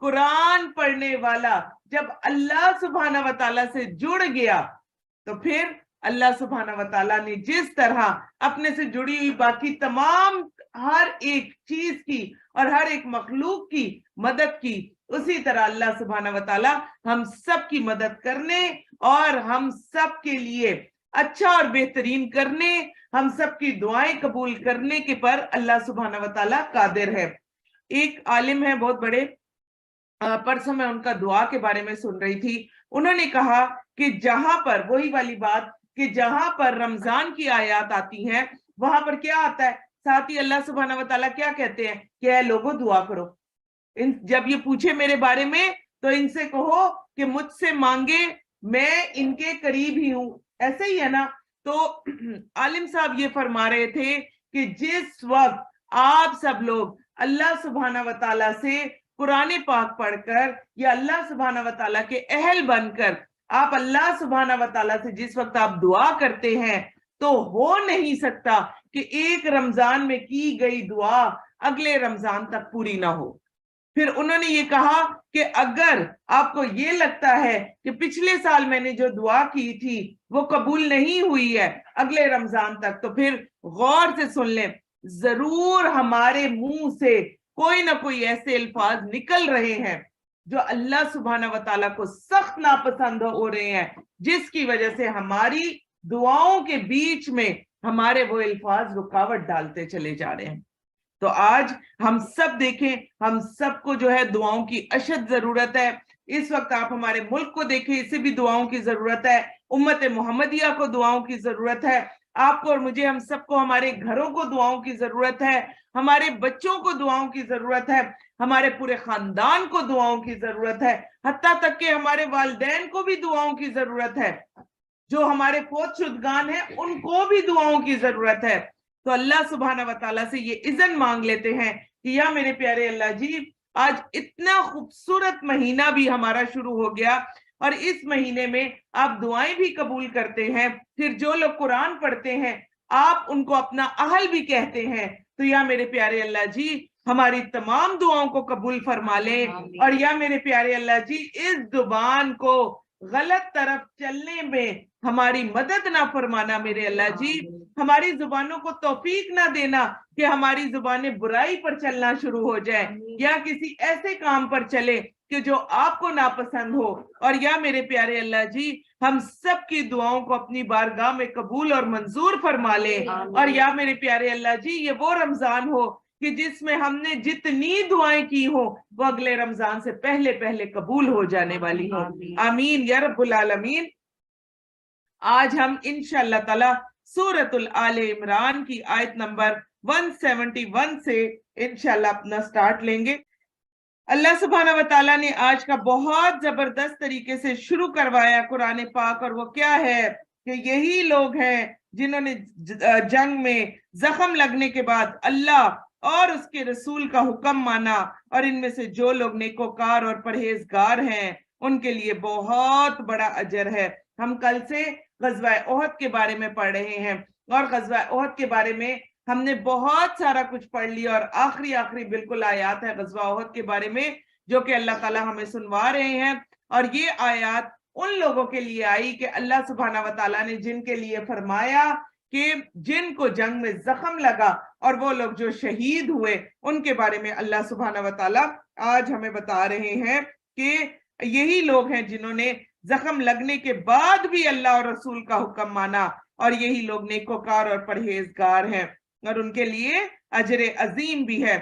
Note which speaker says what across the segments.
Speaker 1: قرآن پڑھنے والا جب اللہ سبحانہ و تعالیٰ سے جڑ گیا تو پھر اللہ سبحانہ و تعالیٰ نے جس طرح اپنے سے جڑی ہوئی باقی تمام ہر ایک چیز کی اور ہر ایک مخلوق کی مدد کی، اسی طرح اللہ سبحانہ و تعالیٰ ہم سب کی مدد کرنے اور ہم سب کے لیے اچھا اور بہترین کرنے، ہم سب کی دعائیں قبول کرنے کے پر اللہ سبحانہ و تعالیٰ قادر ہے۔ ایک عالم ہے بہت بڑے، پرسوں میں ان کا دعا کے بارے میں سن رہی تھی، انہوں نے کہا کہ جہاں پر وہی والی بات کہ جہاں پر رمضان کی آیات آتی ہیں وہاں پر کیا آتا ہے، ساتھ ہی اللہ سبحانہ و تعالیٰ کیا کہتے ہیں کہ اے لوگوں دعا کرو، جب یہ پوچھے میرے بارے میں تو ان سے کہو کہ مجھ سے مانگے میں ان کے قریب ہی ہوں، ایسے ہی ہے نا۔ تو عالم صاحب یہ فرما رہے تھے کہ جس وقت آپ سب لوگ اللہ سبحانہ و تعالیٰ سے قرآن پاک پڑھ کر یا اللہ سبحانہ و تعالیٰ کے اہل بن کر آپ اللہ سبحانہ و تعالیٰ سے جس وقت آپ دعا کرتے ہیں تو ہو نہیں سکتا کہ ایک رمضان میں کی گئی دعا اگلے رمضان تک پوری نہ ہو۔ پھر انہوں نے یہ کہا کہ اگر آپ کو یہ لگتا ہے کہ پچھلے سال میں نے جو دعا کی تھی وہ قبول نہیں ہوئی ہے اگلے رمضان تک، تو پھر غور سے سن لیں، ضرور ہمارے منہ سے کوئی نہ کوئی ایسے الفاظ نکل رہے ہیں جو اللہ سبحانہ و تعالیٰ کو سخت ناپسند ہو رہے ہیں، جس کی وجہ سے ہماری دعاؤں کے بیچ میں ہمارے وہ الفاظ رکاوٹ ڈالتے چلے جا رہے ہیں۔ تو آج ہم سب دیکھیں، ہم سب کو جو ہے دعاؤں کی اشد ضرورت ہے۔ اس وقت آپ ہمارے ملک کو دیکھیں، اسے بھی دعاؤں کی ضرورت ہے، امت محمدیہ کو دعاؤں کی ضرورت ہے، آپ کو اور مجھے، ہم سب کو ہمارے گھروں کو دعاؤں کی ضرورت ہے، ہمارے بچوں کو دعاؤں کی ضرورت ہے، ہمارے پورے خاندان کو دعاؤں کی ضرورت ہے، حتیٰ تک کہ ہمارے والدین کو بھی دعاؤں کی ضرورت ہے، جو ہمارے فوت شدگان ہیں ان کو بھی دعاؤں کی ضرورت ہے۔ تو اللہ سبحانہ و تعالیٰ سے یہ اذن مانگ لیتے ہیں کہ یا میرے پیارے اللہ جی، آج اتنا خوبصورت مہینہ بھی ہمارا شروع ہو گیا اور اس مہینے میں آپ دعائیں بھی قبول کرتے ہیں، پھر جو لوگ قرآن پڑھتے ہیں آپ ان کو اپنا اہل بھی کہتے ہیں، تو یا میرے پیارے اللہ جی ہماری تمام دعاؤں کو قبول فرما لیں، اور یا میرے پیارے اللہ جی اس زبان کو غلط طرف چلنے میں ہماری مدد نہ فرمانا میرے اللہ جی، ہماری زبانوں کو توفیق نہ دینا کہ ہماری زبانیں برائی پر چلنا شروع ہو جائیں یا کسی ایسے کام پر چلے کہ جو آپ کو ناپسند ہو، اور یا میرے پیارے اللہ جی ہم سب کی دعاؤں کو اپنی بارگاہ میں قبول اور منظور فرما لے، اور یا میرے پیارے اللہ جی یہ وہ رمضان ہو کہ جس میں ہم نے جتنی دعائیں کی ہو وہ اگلے رمضان سے پہلے پہلے قبول ہو جانے والی ہو، آمین یا رب العالمین۔ آج ہم انشاءاللہ تعالی سورۃ آل عمران کی آیت نمبر 171 سے انشاءاللہ اپنا سٹارٹ لیں گے۔ اللہ سبحانہ و تعالیٰ نے آج کا بہت زبردست طریقے سے شروع کروایا قرآن پاک، اور وہ کیا ہے کہ یہی لوگ ہیں جنہوں نے جنگ میں زخم لگنے کے بعد اللہ اور اس کے رسول کا حکم مانا، اور ان میں سے جو لوگ نیکوکار اور پرہیزگار ہیں ان کے لیے بہت بڑا اجر ہے۔ ہم کل سے غزوہ احد کے بارے میں پڑھ رہے ہیں، اور غزوہ احد کے بارے میں ہم نے بہت سارا کچھ پڑھ لیا، اور آخری بالکل آیات ہے غزوہ احد کے بارے میں جو کہ اللہ تعالیٰ ہمیں سنوا رہے ہیں، اور یہ آیات ان لوگوں کے لیے آئی کہ اللہ سبحانہ و تعالیٰ نے جن کے لیے فرمایا کہ جن کو جنگ میں زخم لگا اور وہ لوگ جو شہید ہوئے ان کے بارے میں اللہ سبحانہ و تعالیٰ آج ہمیں بتا رہے ہیں کہ یہی لوگ ہیں جنہوں نے زخم لگنے کے بعد بھی اللہ اور رسول کا حکم مانا، اور یہی لوگ نیکوکار اور پرہیزگار ہیں، اور ان کے لیے اجر عظیم بھی ہے۔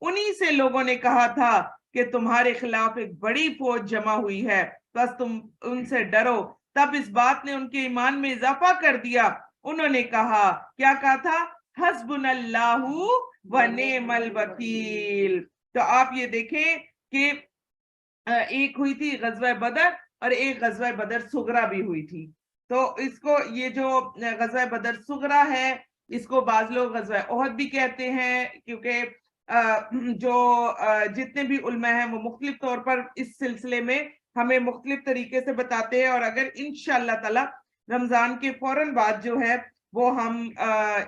Speaker 1: انہی سے لوگوں نے کہا تھا کہ تمہارے خلاف ایک بڑی فوج جمع ہوئی ہے، بس تم ان سے ڈرو، تب اس بات نے ان کے ایمان میں اضافہ کر دیا۔ انہوں نے کہا، کیا کہا تھا؟ حسبنا اللہ و نعم الوکیل۔ تو آپ یہ دیکھیں کہ ایک ہوئی تھی غزوہ بدر اور ایک غزوہ بدر صغرا بھی ہوئی تھی، تو اس کو یہ جو غزوہ بدر صغرا ہے اس کو بعض لوگ غزوہ احد بھی کہتے ہیں، کیونکہ جو جتنے بھی علماء ہیں وہ مختلف طور پر اس سلسلے میں ہمیں مختلف طریقے سے بتاتے ہیں، اور اگر انشاءاللہ تعالی رمضان کے فوراً بعد جو ہے وہ ہم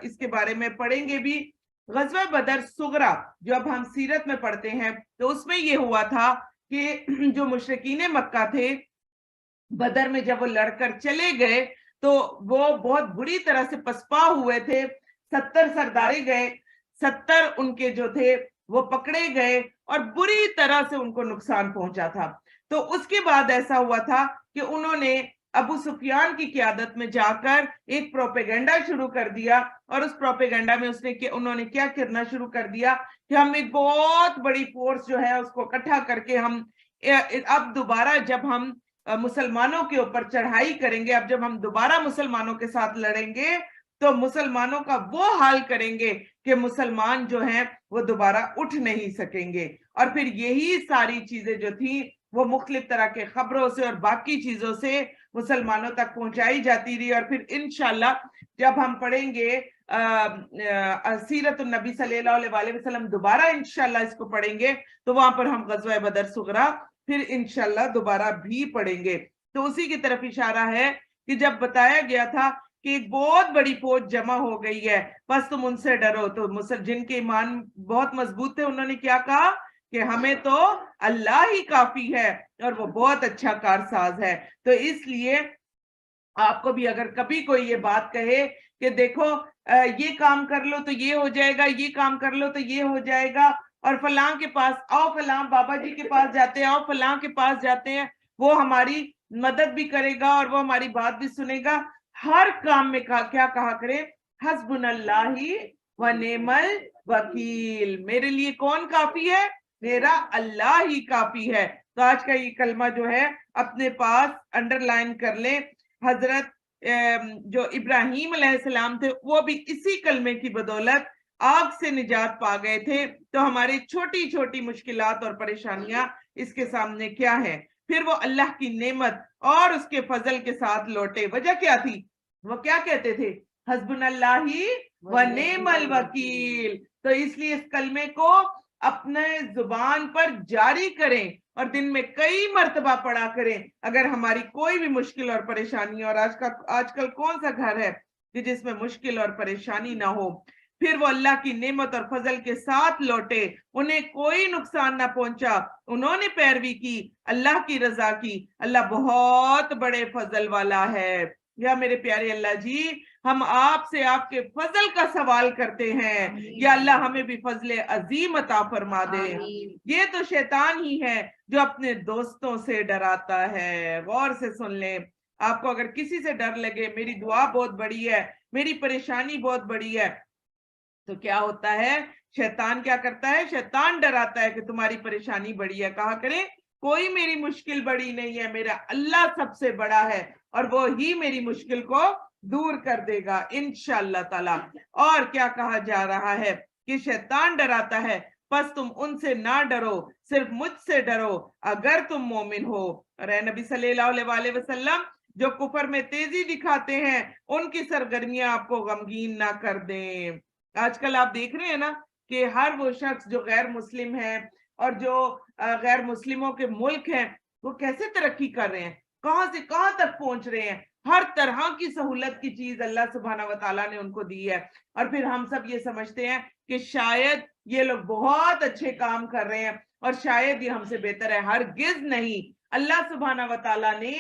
Speaker 1: اس کے بارے میں پڑھیں گے بھی۔ غزوہ بدر صغرا جو اب ہم سیرت میں پڑھتے ہیں تو اس میں یہ ہوا تھا کہ جو مشرکین مکہ تھے بدر میں جب وہ لڑ کر چلے گئے تو وہ بہت بری طرح سے پسپا ہوئے تھے، 70 سردارے گئے، 70 ان کے جو تھے وہ پکڑے گئے اور بری طرح سے ان کو نقصان پہنچا تھا۔ تو اس کے بعد ایسا ہوا تھا کہ انہوں نے ابو سفیان کی قیادت میں جا کر ایک پروپیگنڈا شروع کر دیا، اور اس پروپیگنڈا میں انہوں نے کیا کرنا شروع کر دیا کہ ہم ایک بہت بڑی فورس جو ہے اس کو اکٹھا کر کے ہم اب دوبارہ جب ہم مسلمانوں کے اوپر چڑھائی کریں گے، اب جب ہم دوبارہ مسلمانوں کے ساتھ لڑیں گے تو مسلمانوں کا وہ حال کریں گے کہ مسلمان جو ہیں وہ دوبارہ اٹھ نہیں سکیں گے۔ اور پھر یہی ساری چیزیں جو تھیں وہ مختلف طرح کے خبروں سے اور باقی چیزوں سے مسلمانوں تک پہنچائی جاتی رہی، اور پھر انشاءاللہ جب ہم پڑھیں گے سیرت النبی صلی اللہ علیہ وسلم دوبارہ انشاءاللہ اس کو پڑھیں گے تو وہاں پر ہم غزوہ بدر صغریٰ پھر انشاءاللہ دوبارہ بھی پڑھیں گے۔ تو اسی کی طرف اشارہ ہے کہ جب بتایا گیا تھا کہ ایک بہت بڑی فوج جمع ہو گئی ہے بس تم ان سے ڈرو، تو جن کے ایمان بہت مضبوط تھے انہوں نے کیا کہا کہ ہمیں تو اللہ ہی کافی ہے اور وہ بہت اچھا کارساز ہے۔ تو اس لیے آپ کو بھی اگر کبھی کوئی یہ بات کہے کہ دیکھو یہ کام کر لو تو یہ ہو جائے گا، یہ کام کر لو تو یہ ہو جائے گا، اور فلاں کے پاس آؤ، فلاں بابا جی کے پاس جاتے ہیں، آؤ فلاں کے پاس جاتے ہیں، وہ ہماری مدد بھی کرے گا اور وہ ہماری بات بھی سنے گا، ہر کام میں کیا کہا کرے؟ حسبنا اللہ و نعم الوکیل، میرے لیے کون کافی ہے؟ میرا اللہ ہی کافی ہے۔ تو آج کا یہ کلمہ جو ہے اپنے پاس انڈر لائن کر لیں۔ حضرت جو ابراہیم علیہ السلام تھے وہ بھی اسی کلمے کی بدولت آگ سے نجات پا گئے تھے، تو ہماری چھوٹی چھوٹی مشکلات اور پریشانیاں اس کے سامنے کیا ہیں؟ پھر وہ اللہ کی نعمت اور اس کے فضل کے ساتھ لوٹے۔ وجہ کیا تھی؟ وہ کیا کہتے تھے؟ حسبنا اللہ و نعم الوکیل۔ تو اس لیے اس کلمے کو اپنے زبان پر جاری کریں اور دن میں کئی مرتبہ پڑھا کریں۔ اگر ہماری کوئی بھی مشکل اور پریشانی، اور آج کل کون سا گھر ہے کہ جس میں مشکل اور پریشانی نہ ہو، پھر وہ اللہ کی نعمت اور فضل کے ساتھ لوٹے، انہیں کوئی نقصان نہ پہنچا، انہوں نے پیروی کی، اللہ کی رضا کی، اللہ بہت بڑے فضل والا ہے۔ یا میرے پیارے اللہ جی، ہم آپ سے آپ کے فضل کا سوال کرتے ہیں، یا اللہ ہمیں بھی فضل عظیم عطا فرما دے۔ یہ تو شیطان ہی ہے جو اپنے دوستوں سے ڈراتا ہے۔ غور سے سن لیں، آپ کو اگر کسی سے ڈر لگے میری دعا بہت بڑی ہے، میری پریشانی بہت بڑی ہے، تو کیا ہوتا ہے؟ شیطان کیا کرتا ہے؟ شیطان ڈراتا ہے کہ تمہاری پریشانی بڑی ہے، کہا کرے کوئی میری مشکل بڑی نہیں ہے، میرا اللہ سب سے بڑا ہے اور وہ ہی میری مشکل کو دور کر دے گا انشاءاللہ تعالی۔ اور کیا کہا جا رہا ہے کہ شیطان ڈراتا ہے، پس تم ان سے نہ ڈرو، صرف مجھ سے ڈرو اگر تم مومن ہو۔ اور اے نبی صلی اللہ علیہ وسلم، جو کفر میں تیزی دکھاتے ہیں ان کی سرگرمیاں آپ کو غمگین نہ کر دیں۔ آج کل آپ دیکھ رہے ہیں نا کہ ہر وہ شخص جو غیر مسلم ہے اور جو غیر مسلموں کے ملک ہیں وہ کیسے ترقی کر رہے ہیں، کہاں سے کہاں تک پہنچ رہے ہیں، ہر طرح کی سہولت کی چیز اللہ سبحانہ و تعالیٰ نے ان کو دی ہے، اور پھر ہم سب یہ سمجھتے ہیں کہ شاید یہ لوگ بہت اچھے کام کر رہے ہیں اور شاید یہ ہم سے بہتر ہے۔ ہرگز نہیں، اللہ سبحانہ و تعالیٰ نے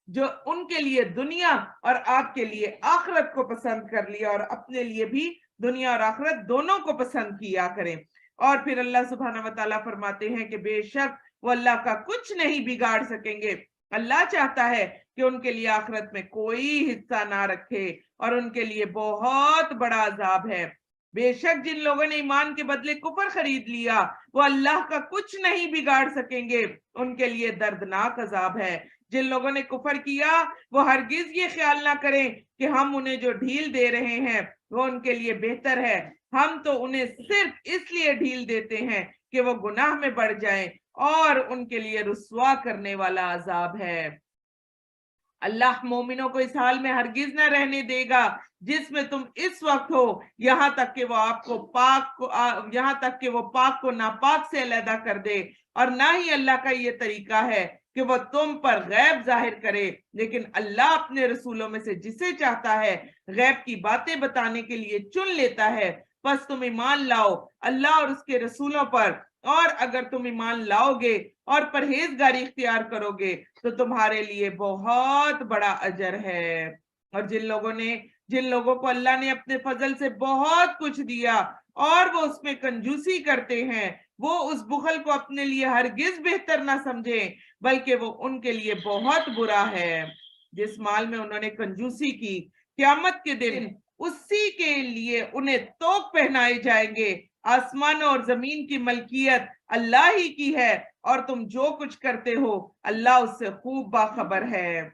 Speaker 1: جو ان کے لیے دنیا اور آپ کے لیے آخرت کو پسند کر لیا، اور اپنے لیے بھی دنیا اور آخرت دونوں کو پسند کیا کریں۔ اور پھر اللہ سبحانہ و تعالیٰ فرماتے ہیں کہ بے شک وہ اللہ کا کچھ نہیں بگاڑ سکیں گے۔ اللہ چاہتا ہے کہ ان کے لیے آخرت میں کوئی حصہ نہ رکھے اور ان کے لیے بہت بڑا عذاب ہے۔ بے شک جن لوگوں نے ایمان کے بدلے کفر خرید لیا وہ اللہ کا کچھ نہیں بگاڑ سکیں گے، ان کے لیے دردناک عذاب ہے۔ جن لوگوں نے کفر کیا وہ ہرگز یہ خیال نہ کریں کہ ہم انہیں جو ڈھیل دے رہے ہیں وہ ان کے لیے بہتر ہے، ہم تو انہیں صرف اس لیے ڈھیل دیتے ہیں کہ وہ گناہ میں بڑھ جائیں، اور ان کے لیے رسوا کرنے والا عذاب ہے۔ اللہ مومنوں کو اس حال میں ہرگز نہ رہنے دے گا جس میں تم اس وقت ہو، یہاں تک کہ وہ پاک کو ناپاک سے علیحدہ کر دے، اور نہ ہی اللہ کا یہ طریقہ ہے کہ وہ تم پر غیب ظاہر کرے، لیکن اللہ اپنے رسولوں میں سے جسے چاہتا ہے غیب کی باتیں بتانے کے لیے چن لیتا ہے۔ پس تم ایمان لاؤ اللہ اور اس کے رسولوں پر اور اگر تم ایمان لاؤگے اور پرہیزگاری اختیار کرو گے تو تمہارے لیے بہت بڑا اجر ہے۔ اور جن لوگوں کو اللہ نے اپنے فضل سے بہت کچھ دیا اور وہ اس میں کنجوسی کرتے ہیں، وہ اس بخل کو اپنے لیے ہرگز بہتر نہ سمجھیں بلکہ وہ ان کے لیے بہت برا ہے۔ جس مال میں انہوں نے کنجوسی کی، قیامت کے دن اسی کے لیے انہیں توق پہنائے جائیں گے۔ آسمانوں اور زمین کی ملکیت اللہ ہی کی ہے اور تم جو کچھ کرتے ہو اللہ اس سے خوب باخبر ہے۔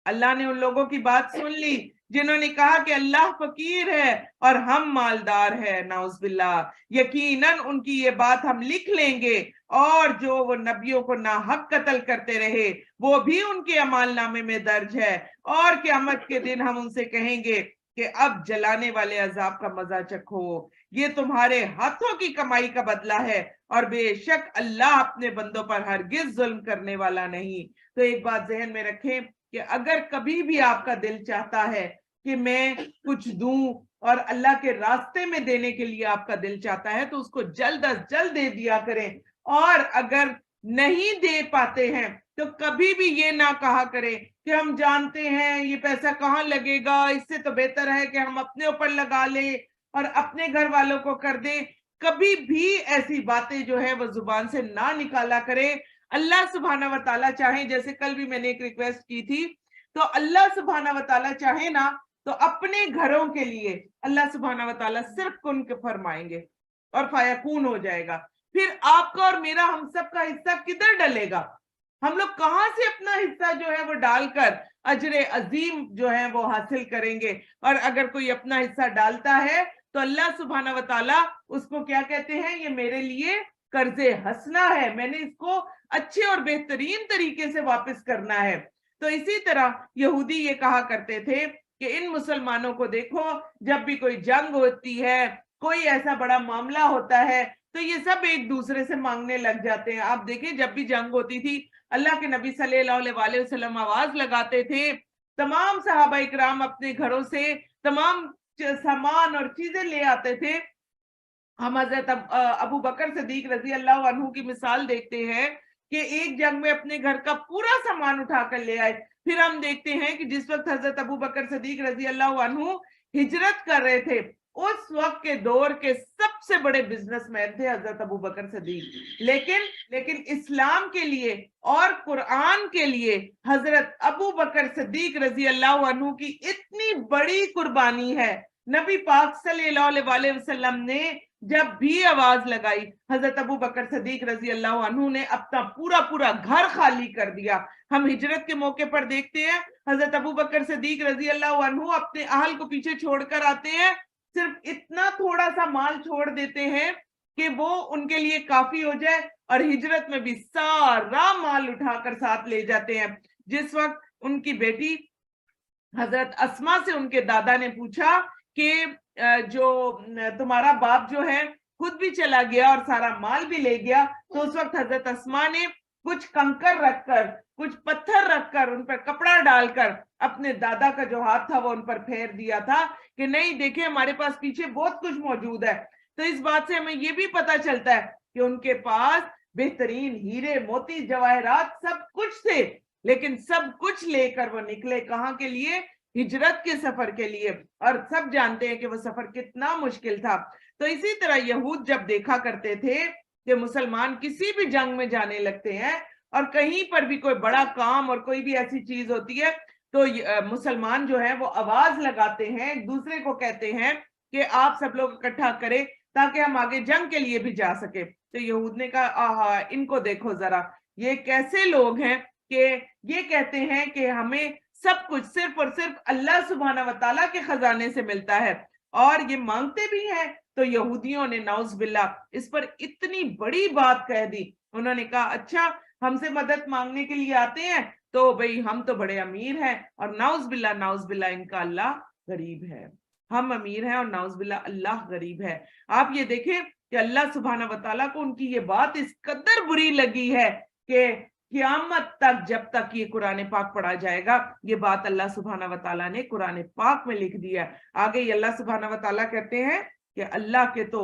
Speaker 1: اللہ نے ان لوگوں کی بات سن لی جنہوں نے کہا کہ اللہ فقیر ہے اور ہم مالدار ہے، نعوذ باللہ۔ یقیناً ان کی یہ بات ہم لکھ لیں گے، اور جو وہ نبیوں کو ناحق قتل کرتے رہے وہ بھی ان کے اعمال نامے میں درج ہے، اور قیامت کے دن ہم ان سے کہیں گے کہ اب جلانے والے عذاب کا مزہ چکھو، یہ تمہارے ہاتھوں کی کمائی کا بدلہ ہے، اور بے شک اللہ اپنے بندوں پر ہرگز ظلم کرنے والا نہیں۔ تو ایک بات ذہن میں رکھیں کہ اگر کبھی بھی آپ کا دل چاہتا ہے کہ میں کچھ دوں اور اللہ کے راستے میں دینے کے لیے آپ کا دل چاہتا ہے تو اس کو جلد از جلد دے دیا کریں، اور اگر نہیں دے پاتے ہیں تو کبھی بھی یہ نہ کہا کریں کہ ہم جانتے ہیں یہ پیسہ کہاں لگے گا، اس سے تو بہتر ہے کہ ہم اپنے اوپر لگا لیں اور اپنے گھر والوں کو کر دیں۔ کبھی بھی ایسی باتیں جو ہے وہ زبان سے نہ نکالا کرے۔ اللہ سبحانہ و تعالیٰ چاہیں، جیسے کل بھی میں نے ایک ریکویسٹ کی تھی، تو اللہ سبحانہ و تعالیٰ چاہے نا تو اپنے گھروں کے لیے اللہ سبحانہ و تعالیٰ صرف کن کے فرمائیں گے اور فیکون ہو جائے گا۔ پھر آپ کا اور میرا، ہم سب کا حصہ کدھر ڈلے گا؟ ہم لوگ کہاں سے اپنا حصہ جو ہے وہ ڈال کر اجر عظیم جو ہے وہ حاصل کریں گے؟ اور اگر کوئی اپنا حصہ ڈالتا ہے تو اللہ سبحانہ و تعالیٰ اس کو کیا کہتے ہیں؟ یہ میرے لیے قرض حسنہ ہے، میں نے اس کو اچھے اور بہترین طریقے سے واپس کرنا ہے۔ تو اسی طرح یہودی یہ کہا کرتے تھے کہ ان مسلمانوں کو دیکھو، جب بھی کوئی جنگ ہوتی ہے، کوئی ایسا بڑا معاملہ ہوتا ہے تو یہ سب ایک دوسرے سے مانگنے لگ جاتے ہیں۔ آپ دیکھیں جب بھی جنگ ہوتی تھی اللہ کے نبی صلی اللہ علیہ وسلم آواز لگاتے تھے، تمام صحابہ اکرام اپنے گھروں سے تمام سامان اور چیزیں لے آتے تھے۔ ہم حضرت ابو بکر صدیق رضی اللہ عنہ کی مثال دیکھتے ہیں کہ ایک جنگ میں اپنے گھر کا پورا سامان اٹھا کر لے آئے۔ پھر ہم دیکھتے ہیں کہ جس وقت حضرت ابو بکر صدیق رضی اللہ عنہ ہجرت کر رہے تھے، اس وقت کے دور کے سب سے بڑے بزنس مین تھے حضرت ابو بکر صدیق، لیکن اسلام کے لیے اور قرآن کے لیے حضرت ابو بکر صدیق رضی اللہ عنہ کی اتنی بڑی قربانی ہے۔ نبی پاک صلی اللہ علیہ وسلم نے جب بھی آواز لگائی، حضرت ابو بکر صدیق رضی اللہ عنہ نے اپنا پورا گھر خالی کر دیا۔ ہم ہجرت کے موقع پر دیکھتے ہیں حضرت ابو بکر صدیق رضی اللہ عنہ اپنے اہل کو پیچھے چھوڑ کر آتے ہیں، صرف اتنا تھوڑا سا مال چھوڑ دیتے ہیں کہ وہ ان کے لیے کافی ہو جائے، اور ہجرت میں بھی سارا مال اٹھا کر ساتھ لے جاتے ہیں۔ جس وقت ان کی بیٹی حضرت اسما سے ان کے دادا نے پوچھا کہ جو تمہارا باپ جو ہے خود بھی چلا گیا اور سارا مال بھی لے گیا، تو اس وقت حضرت اسما نے کچھ کنکر رکھ کر، کچھ پتھر رکھ کر، ان پر کپڑا ڈال کر اپنے دادا کا جو ہاتھ تھا وہ ان پر پھیر دیا تھا کہ نہیں دیکھیں ہمارے پاس پیچھے بہت کچھ موجود ہے۔ تو اس بات سے ہمیں یہ بھی پتا چلتا ہے کہ ان کے پاس بہترین ہیرے موتی جواہرات سب کچھ تھے، لیکن سب کچھ لے کر وہ نکلے کہاں کے لیے؟ ہجرت کے سفر کے لیے، اور سب جانتے ہیں کہ وہ سفر کتنا مشکل تھا۔ تو اسی طرح یہود جب دیکھا کرتے تھے کہ مسلمان کسی بھی جنگ میں جانے لگتے ہیں اور کہیں پر بھی کوئی بڑا کام اور کوئی بھی ایسی چیز ہوتی ہے تو مسلمان جو ہے وہ آواز لگاتے ہیں، ایک دوسرے کو کہتے ہیں کہ آپ سب لوگ اکٹھا کریں تاکہ ہم آگے جنگ کے لیے بھی جا سکے۔ تو یہود نے کہا آہا ان کو دیکھو ذرا، یہ کیسے لوگ ہیں کہ یہ کہتے ہیں کہ ہمیں سب کچھ صرف اور صرف اللہ سبحانہ و تعالیٰ کے خزانے سے ملتا ہے، اور یہ مانگتے بھی ہیں۔ تو یہودیوں نے نعوذ باللہ اس پر اتنی بڑی بات کہہ دی، انہوں نے کہا اچھا ہم سے مدد مانگنے کے لیے آتے ہیں تو بھئی ہم تو بڑے امیر ہیں، اور نعوذ باللہ ان کا اللہ غریب ہے۔ ہم امیر ہیں اور نعوذ باللہ اللہ غریب ہے۔ آپ یہ دیکھیں کہ اللہ سبحانہ و تعالیٰ کو ان کی یہ بات اس قدر بری لگی ہے کہ قیامت تک جب تک یہ قرآن پاک پڑھا جائے گا یہ بات اللہ سبحانہ و تعالیٰ نے قرآن پاک میں لکھ دیا ہے۔ آگے اللہ سبحانہ و تعالیٰ کہتے ہیں کہ اللہ کے تو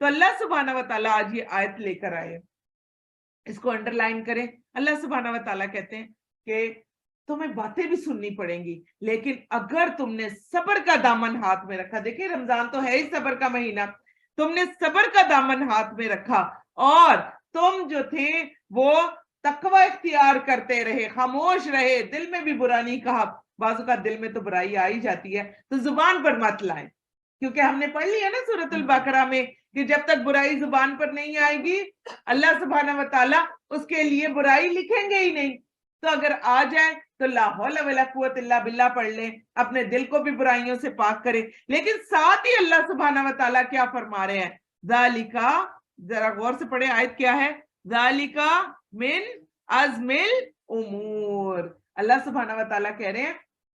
Speaker 1: تو اللہ سبحانہ و تعالیٰ آج یہ آیت لے کر آئے، اس کو انڈرلائن کریں۔ اللہ سبحانہ و تعالیٰ کہتے ہیں کہ تمہیں باتیں بھی سننی پڑیں گی، لیکن اگر تم نے صبر کا دامن ہاتھ میں رکھا، دیکھیں رمضان تو ہے ہی صبر کا مہینہ، تم نے صبر کا دامن ہاتھ میں رکھا اور تم جو تھے وہ تقوی اختیار کرتے رہے، خاموش رہے، دل میں بھی برا نہیں کہا۔ بعض کا دل میں تو برائی آ ہی جاتی ہے، تو زبان پر مت لائیں، کیونکہ ہم نے پڑھ لیا نا سورۃ البقرہ میں کہ جب تک برائی زبان پر نہیں آئے گی اللہ سبحانہ و تعالیٰ اس کے لیے برائی لکھیں گے ہی نہیں۔ تو اگر آ جائے تو لا حول ولا قوت الا باللہ پڑھ لیں، اپنے دل کو بھی برائیوں سے پاک کریں، لیکن ساتھ ہی اللہ سبحانہ و تعالیٰ کیا فرما رہے ہیں؟ ذالکا، ذرا غور سے پڑھیں آیت کیا ہے، ذالکا من عزم الامور۔ اللہ سبحانہ و تعالیٰ کہہ رہے ہیں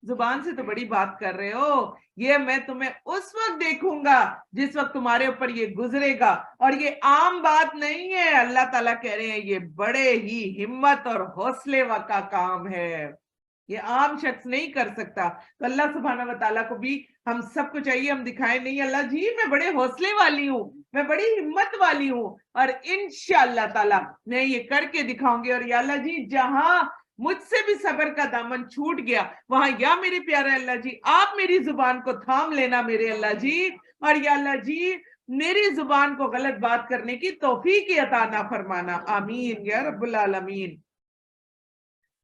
Speaker 1: زبان سے تو بڑی بات کر رہے ہو، یہ میں تمہیں اس وقت دیکھوں گا جس وقت تمہارے اوپر یہ گزرے گا، اور یہ عام بات نہیں ہے۔ اللہ تعالیٰ کہہ رہے ہیں یہ بڑے ہی ہمت اور حوصلے کا کام ہے، یہ عام شخص نہیں کر سکتا۔ تو اللہ سبحانہ و تعالیٰ کو بھی ہم سب کو چاہیے ہم دکھائیں نہیں اللہ جی میں بڑے حوصلے والی ہوں، میں بڑی ہمت والی ہوں، اور انشاءاللہ تعالیٰ میں یہ کر کے دکھاؤں گی۔ اور یا اللہ جی جہاں مجھ سے بھی صبر کا دامن چھوٹ گیا وہاں یا میرے پیارے اللہ جی آپ میری زبان کو تھام لینا میرے اللہ جی، اور یا اللہ جی میری زبان کو غلط بات کرنے کی توفیق عطا نہ فرمانا، آمین یا رب العالمین۔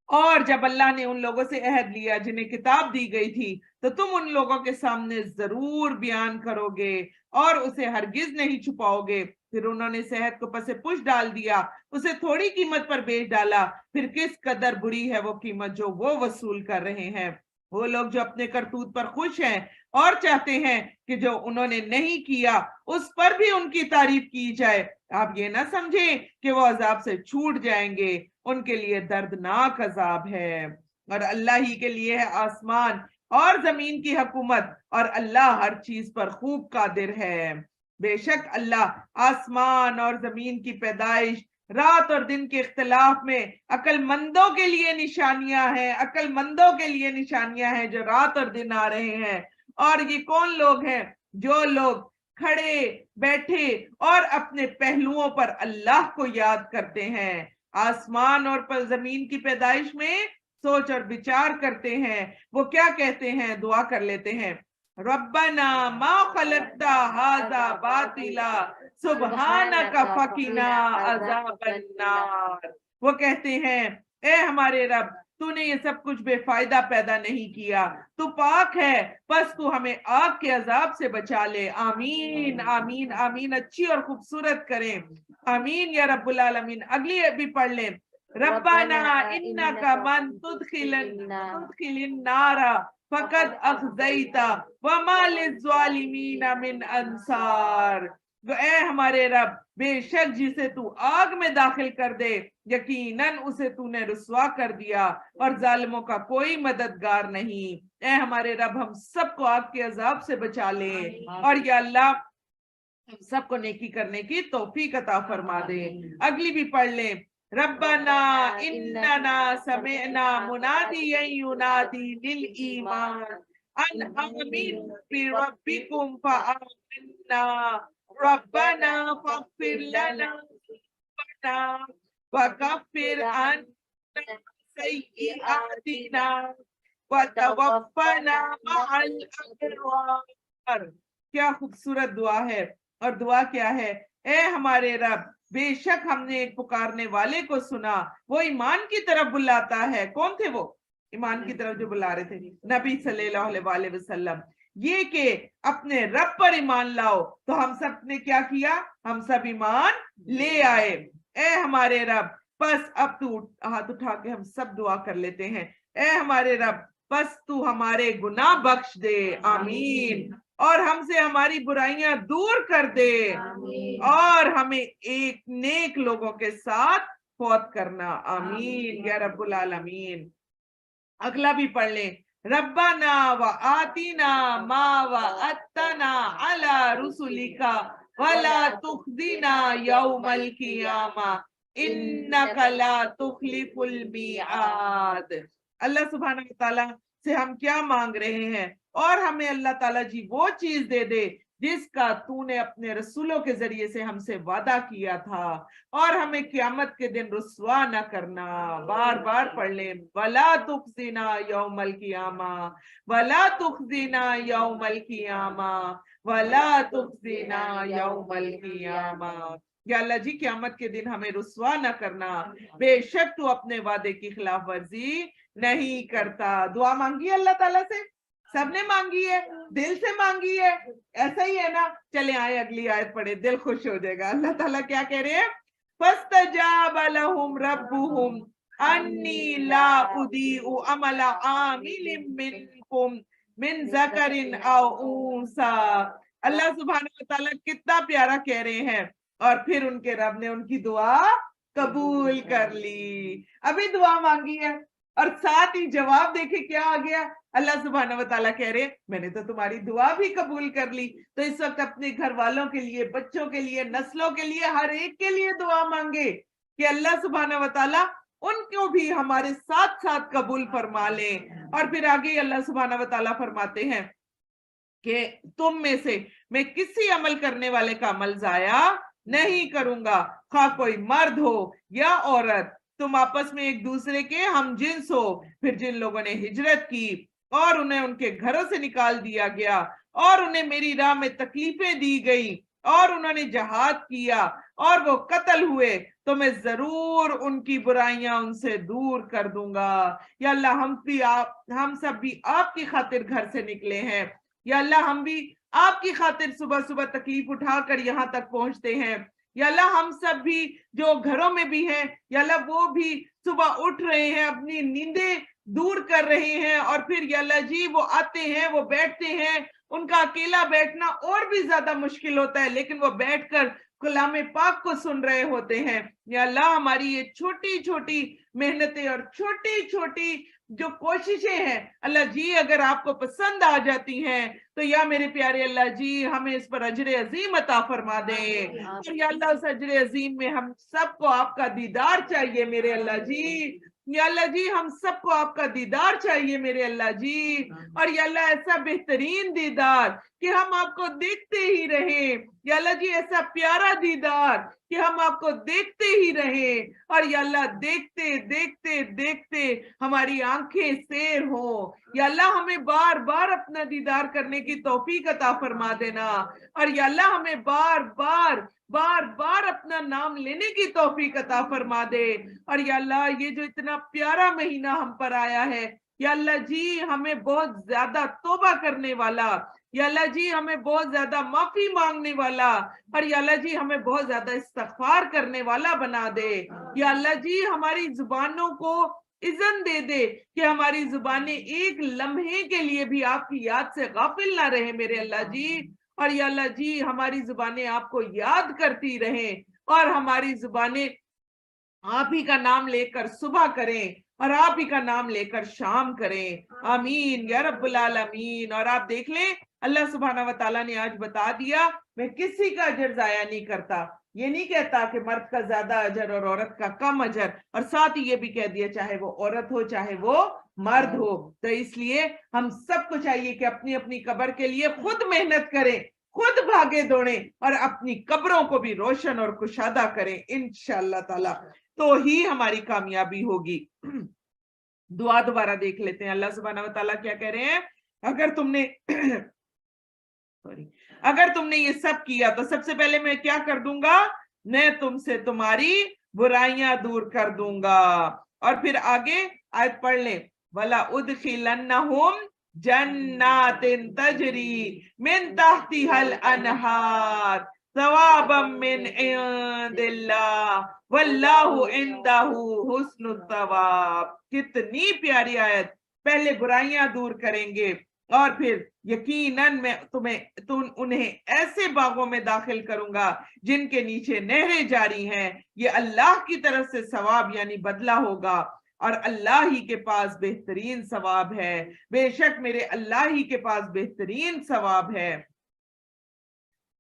Speaker 1: اور جب اللہ نے ان لوگوں سے عہد لیا جنہیں کتاب دی گئی تھی تو تم ان لوگوں کے سامنے ضرور بیان کرو گے اور اسے ہرگز نہیں چھپاؤ گے۔ پھر انہوں نے صحت کو پس پش ڈال دیا، اسے تھوڑی قیمت پر بیچ ڈالا، پھر کس قدر بری ہے وہ قیمت جو وہ وصول کر رہے ہیں۔ وہ لوگ جو اپنے کرتوت پر خوش ہیں اور چاہتے ہیں کہ جو انہوں نے نہیں کیا اس پر بھی ان کی تعریف کی جائے، آپ یہ نہ سمجھیں کہ وہ عذاب سے چھوٹ جائیں گے، ان کے لیے دردناک عذاب ہے۔ اور اللہ ہی کے لیے ہے آسمان اور زمین کی حکومت، اور اللہ ہر چیز پر خوب قادر ہے۔ بے شک اللہ آسمان اور زمین کی پیدائش، رات اور دن کے اختلاف میں عقل مندوں کے لیے نشانیاں ہیں، عقل مندوں کے لیے نشانیاں ہیں جو رات اور دن آ رہے ہیں۔ اور یہ کون لوگ ہیں؟ جو لوگ کھڑے بیٹھے اور اپنے پہلوؤں پر اللہ کو یاد کرتے ہیں، آسمان اور پر زمین کی پیدائش میں سوچ اور بچار کرتے ہیں، وہ کیا کہتے ہیں؟ دعا کر لیتے ہیں ربنا ما خلقت هذا باطلا سبحانک فقنا عذاب النار۔ وہ کہتے ہیں اے ہمارے رب تو نے یہ سب کچھ بے فائدہ پیدا نہیں کیا، تو پاک ہے بس تو ہمیں آگ کے عذاب سے بچا لے۔ آمین آمین آمین، اچھی اور خوبصورت کریں، آمین یا رب العالمین۔ اگلی بھی پڑھ لیں ربنا انک من تدخل النار فقد اخزیتا وما للظالمین من انصار۔ اے ہمارے رب بے شک جسے تو آگ میں داخل کر دے یقیناً اسے تو نے رسوا کر دیا اور ظالموں کا کوئی مددگار نہیں۔ اے ہمارے رب ہم سب کو آگ کے عذاب سے بچا لے، اور یا اللہ ہم سب کو نیکی کرنے کی توفیق عطا فرما دے۔ اگلی بھی پڑھ لیں ربنا اننا سمعنا منادیا ینادی للایمان ان آمنوا بربکم فآمنا ربنا فاغفر لنا ذنوبنا وکفر عنا سیئاتنا وتوفنا مع الابرار۔ کیا خوبصورت دعا ہے، اور دعا کیا ہے؟ اے ہمارے رب بے شک ہم نے ایک پکارنے والے کو سنا، وہ ایمان کی طرف بلاتا ہے۔ کون تھے وہ ایمان کی طرف جو بلا رہے تھے؟ نبی صلی اللہ علیہ وسلم۔ یہ کہ اپنے رب پر ایمان لاؤ، تو ہم سب نے کیا کیا؟ ہم سب ایمان لے آئے۔ اے ہمارے رب بس اب تو ہاتھ اٹھا کے ہم سب دعا کر لیتے ہیں، اے ہمارے رب بس تو ہمارے گناہ بخش دے، آمین، اور ہم سے ہماری برائیاں دور کر دے، اور ہمیں ایک نیک لوگوں کے ساتھ فوت کرنا، آمین یا رب العالمین۔ اگلا بھی پڑھ لیں ربنا وآتنا ما وعدتنا علی رسلک ولا تخزنا یوم القیامہ انک لا تخلف المیعاد۔ اللہ سبحانہ وتعالیٰ سے ہم کیا مانگ رہے ہیں؟ اور ہمیں اللہ تعالیٰ جی وہ چیز دے دے جس کا تو نے اپنے رسولوں کے ذریعے سے ہم سے وعدہ کیا تھا، اور ہمیں قیامت کے دن رسوا نہ کرنا۔ بار بار پڑھ لیں، وَلَا تُخْزِنَا يَوْمَ الْقِيَامَةِ وَلَا تُخْزِنَا يَوْمَ الْقِيَامَةِ وَلَا تُخْزِنَا يَوْمَ الْقِيَامَةِ۔ یا اللہ جی قیامت کے دن ہمیں رسوا نہ کرنا، بے شک تو اپنے وعدے کی خلاف ورزی نہیں کرتا۔ دعا مانگی ہے اللہ تعالیٰ سے، سب نے مانگی ہے، دل سے مانگی ہے، ایسا ہی ہے نا؟ چلیں آئے اگلی آیت پڑھے، دل خوش ہو جائے گا۔ اللہ تعالیٰ کیا کہہ رہے ہیں؟ فَاسْتَجَابَ لَهُمْ رَبُّهُمْ أَنِّي لَا أُضِيعُ عَمَلَ عَامِلٍ مِّنكُمْ مِنْ ذَكَرٍ أَوْ أُنثَىٰ۔ اللہ سبحانہ وتعالیٰ کتنا پیارا کہہ رہے ہیں، اور پھر ان کے رب نے ان کی دعا قبول کر لی۔ ابھی دعا مانگی ہے اور ساتھ ہی جواب دیکھے کیا آ گیا۔ اللہ سبحانہ وتعالیٰ کہہ رہے ہیں میں نے تو تمہاری دعا بھی قبول کر لی۔ تو اس وقت اپنے گھر والوں کے لیے، بچوں کے لیے، نسلوں کے لیے، ہر ایک کے لیے دعا مانگے کہ اللہ سبحانہ وتعالیٰ ان کو بھی ہمارے ساتھ ساتھ قبول فرما لیں۔ اور پھر آگے اللہ سبحانہ وتعالیٰ فرماتے ہیں کہ تم میں سے میں کسی عمل کرنے والے کا عمل ضائع نہیں کروں گا، خواہ کوئی مرد ہو یا عورت، تم آپس میں ایک دوسرے کے ہم جنس ہو۔ پھر جن لوگوں نے ہجرت کی اور انہیں ان کے گھروں سے نکال دیا گیا، اور انہیں میری راہ میں تکلیفیں دی گئی، اور انہوں نے جہاد کیا اور وہ قتل ہوئے، تو میں ضرور ان کی برائیاں ان سے دور کر دوں گا۔ یا اللہ ہم سب بھی آپ کی خاطر گھر سے نکلے ہیں، یا اللہ ہم بھی آپ کی خاطر صبح صبح تکلیف اٹھا کر یہاں تک پہنچتے ہیں۔ یا اللہ ہم سب بھی جو گھروں میں بھی ہیں، یا اللہ وہ بھی صبح اٹھ رہے ہیں، اپنی نیندیں دور کر رہے ہیں، اور پھر یا اللہ جی وہ آتے ہیں، وہ بیٹھتے ہیں، ان کا اکیلا بیٹھنا اور بھی زیادہ مشکل ہوتا ہے، لیکن وہ بیٹھ کر کلام پاک کو سن رہے ہوتے ہیں۔ یا اللہ ہماری یہ چھوٹی چھوٹی محنتیں اور چھوٹی چھوٹی جو کوششیں ہیں اللہ جی اگر آپ کو پسند آ جاتی ہیں تو یا میرے پیارے اللہ جی ہمیں اس پر اجر عظیم عطا فرما دیں، اور یا اللہ اس اجر عظیم میں ہم سب کو آپ کا دیدار چاہیے میرے اللہ جی۔ یا اللہ جی ہم سب کو آپ کا دیدار چاہیے میرے اللہ جی، اور یا اللہ ایسا بہترین دیدار کہ ہم آپ کو دیکھتے ہی رہیں، یا اللہ جی ایسا پیارا دیدار کہ ہم آپ کو دیکھتے ہی رہیں، اور یا اللہ دیکھتے دیکھتے دیکھتے ہماری آنکھیں سیر ہوں۔ یا اللہ ہمیں بار بار اپنا دیدار کرنے کی توفیق عطا فرما دینا، اور یا اللہ ہمیں بار بار اپنا نام لینے کی توفیق عطا فرما دے۔ اور یا اللہ یہ جو اتنا پیارا مہینہ ہم پر آیا ہے، یا اللہ جی ہمیں بہت زیادہ توبہ کرنے والا، یا اللہ جی ہمیں بہت زیادہ معافی مانگنے والا، اور یا اللہ جی ہمیں بہت زیادہ استغفار کرنے والا بنا دے۔ یا اللہ جی ہماری زبانوں کو اذن دے دے کہ ہماری زبانیں ایک لمحے کے لیے بھی آپ کی یاد سے غافل نہ رہے میرے اللہ جی، اور یا اللہ جی ہماری زبانیں آپ کو یاد کرتی رہیں، اور ہماری زبانیں آپ ہی کا نام لے کر صبح کریں اور آپ ہی کا نام لے کر شام کریں، آمین یا رب العالمین۔ اور آپ دیکھ لیں اللہ سبحانہ وتعالیٰ نے آج بتا دیا میں کسی کا اجر ضائع نہیں کرتا، یہ نہیں کہتا کہ مرد کا زیادہ اجر اور عورت کا کم اجر، اور ساتھ ہی یہ بھی کہہ دیا چاہے وہ عورت ہو چاہے وہ مرد ہو۔ تو اس لیے ہم سب کو چاہیے کہ اپنی اپنی قبر کے لیے خود محنت کریں، خود بھاگے دوڑیں، اور اپنی قبروں کو بھی روشن اور کشادہ کریں انشاءاللہ تعالی، تو ہی ہماری کامیابی ہوگی۔ دعا دوبارہ دیکھ لیتے ہیں، اللہ سبحانہ وتعالیٰ کیا کہہ رہے ہیں؟ اگر تم نے یہ سب کیا تو سب سے پہلے میں کیا کر دوں گا؟ میں تم سے تمہاری برائیاں دور کر دوں گا۔ اور پھر آگے آیت پڑھ لیں، وَلَا أُدْخِلَنَّهُمْ جَنَّاتٍ تَجْرِي مِن تَحْتِهَا الْأَنْهَارُ ثوابا من عند اللہ واللہ عندہ حسن الثواب۔ کتنی پیاری آیت، پہلے برائیاں دور کریں گے اور پھر یقیناً میں انہیں ایسے باغوں میں داخل کروں گا جن کے نیچے نہریں جاری ہیں، یہ اللہ کی طرف سے ثواب یعنی بدلہ ہوگا، اور اللہ ہی کے پاس بہترین ثواب ہے، بے شک میرے اللہ ہی کے پاس بہترین ثواب ہے۔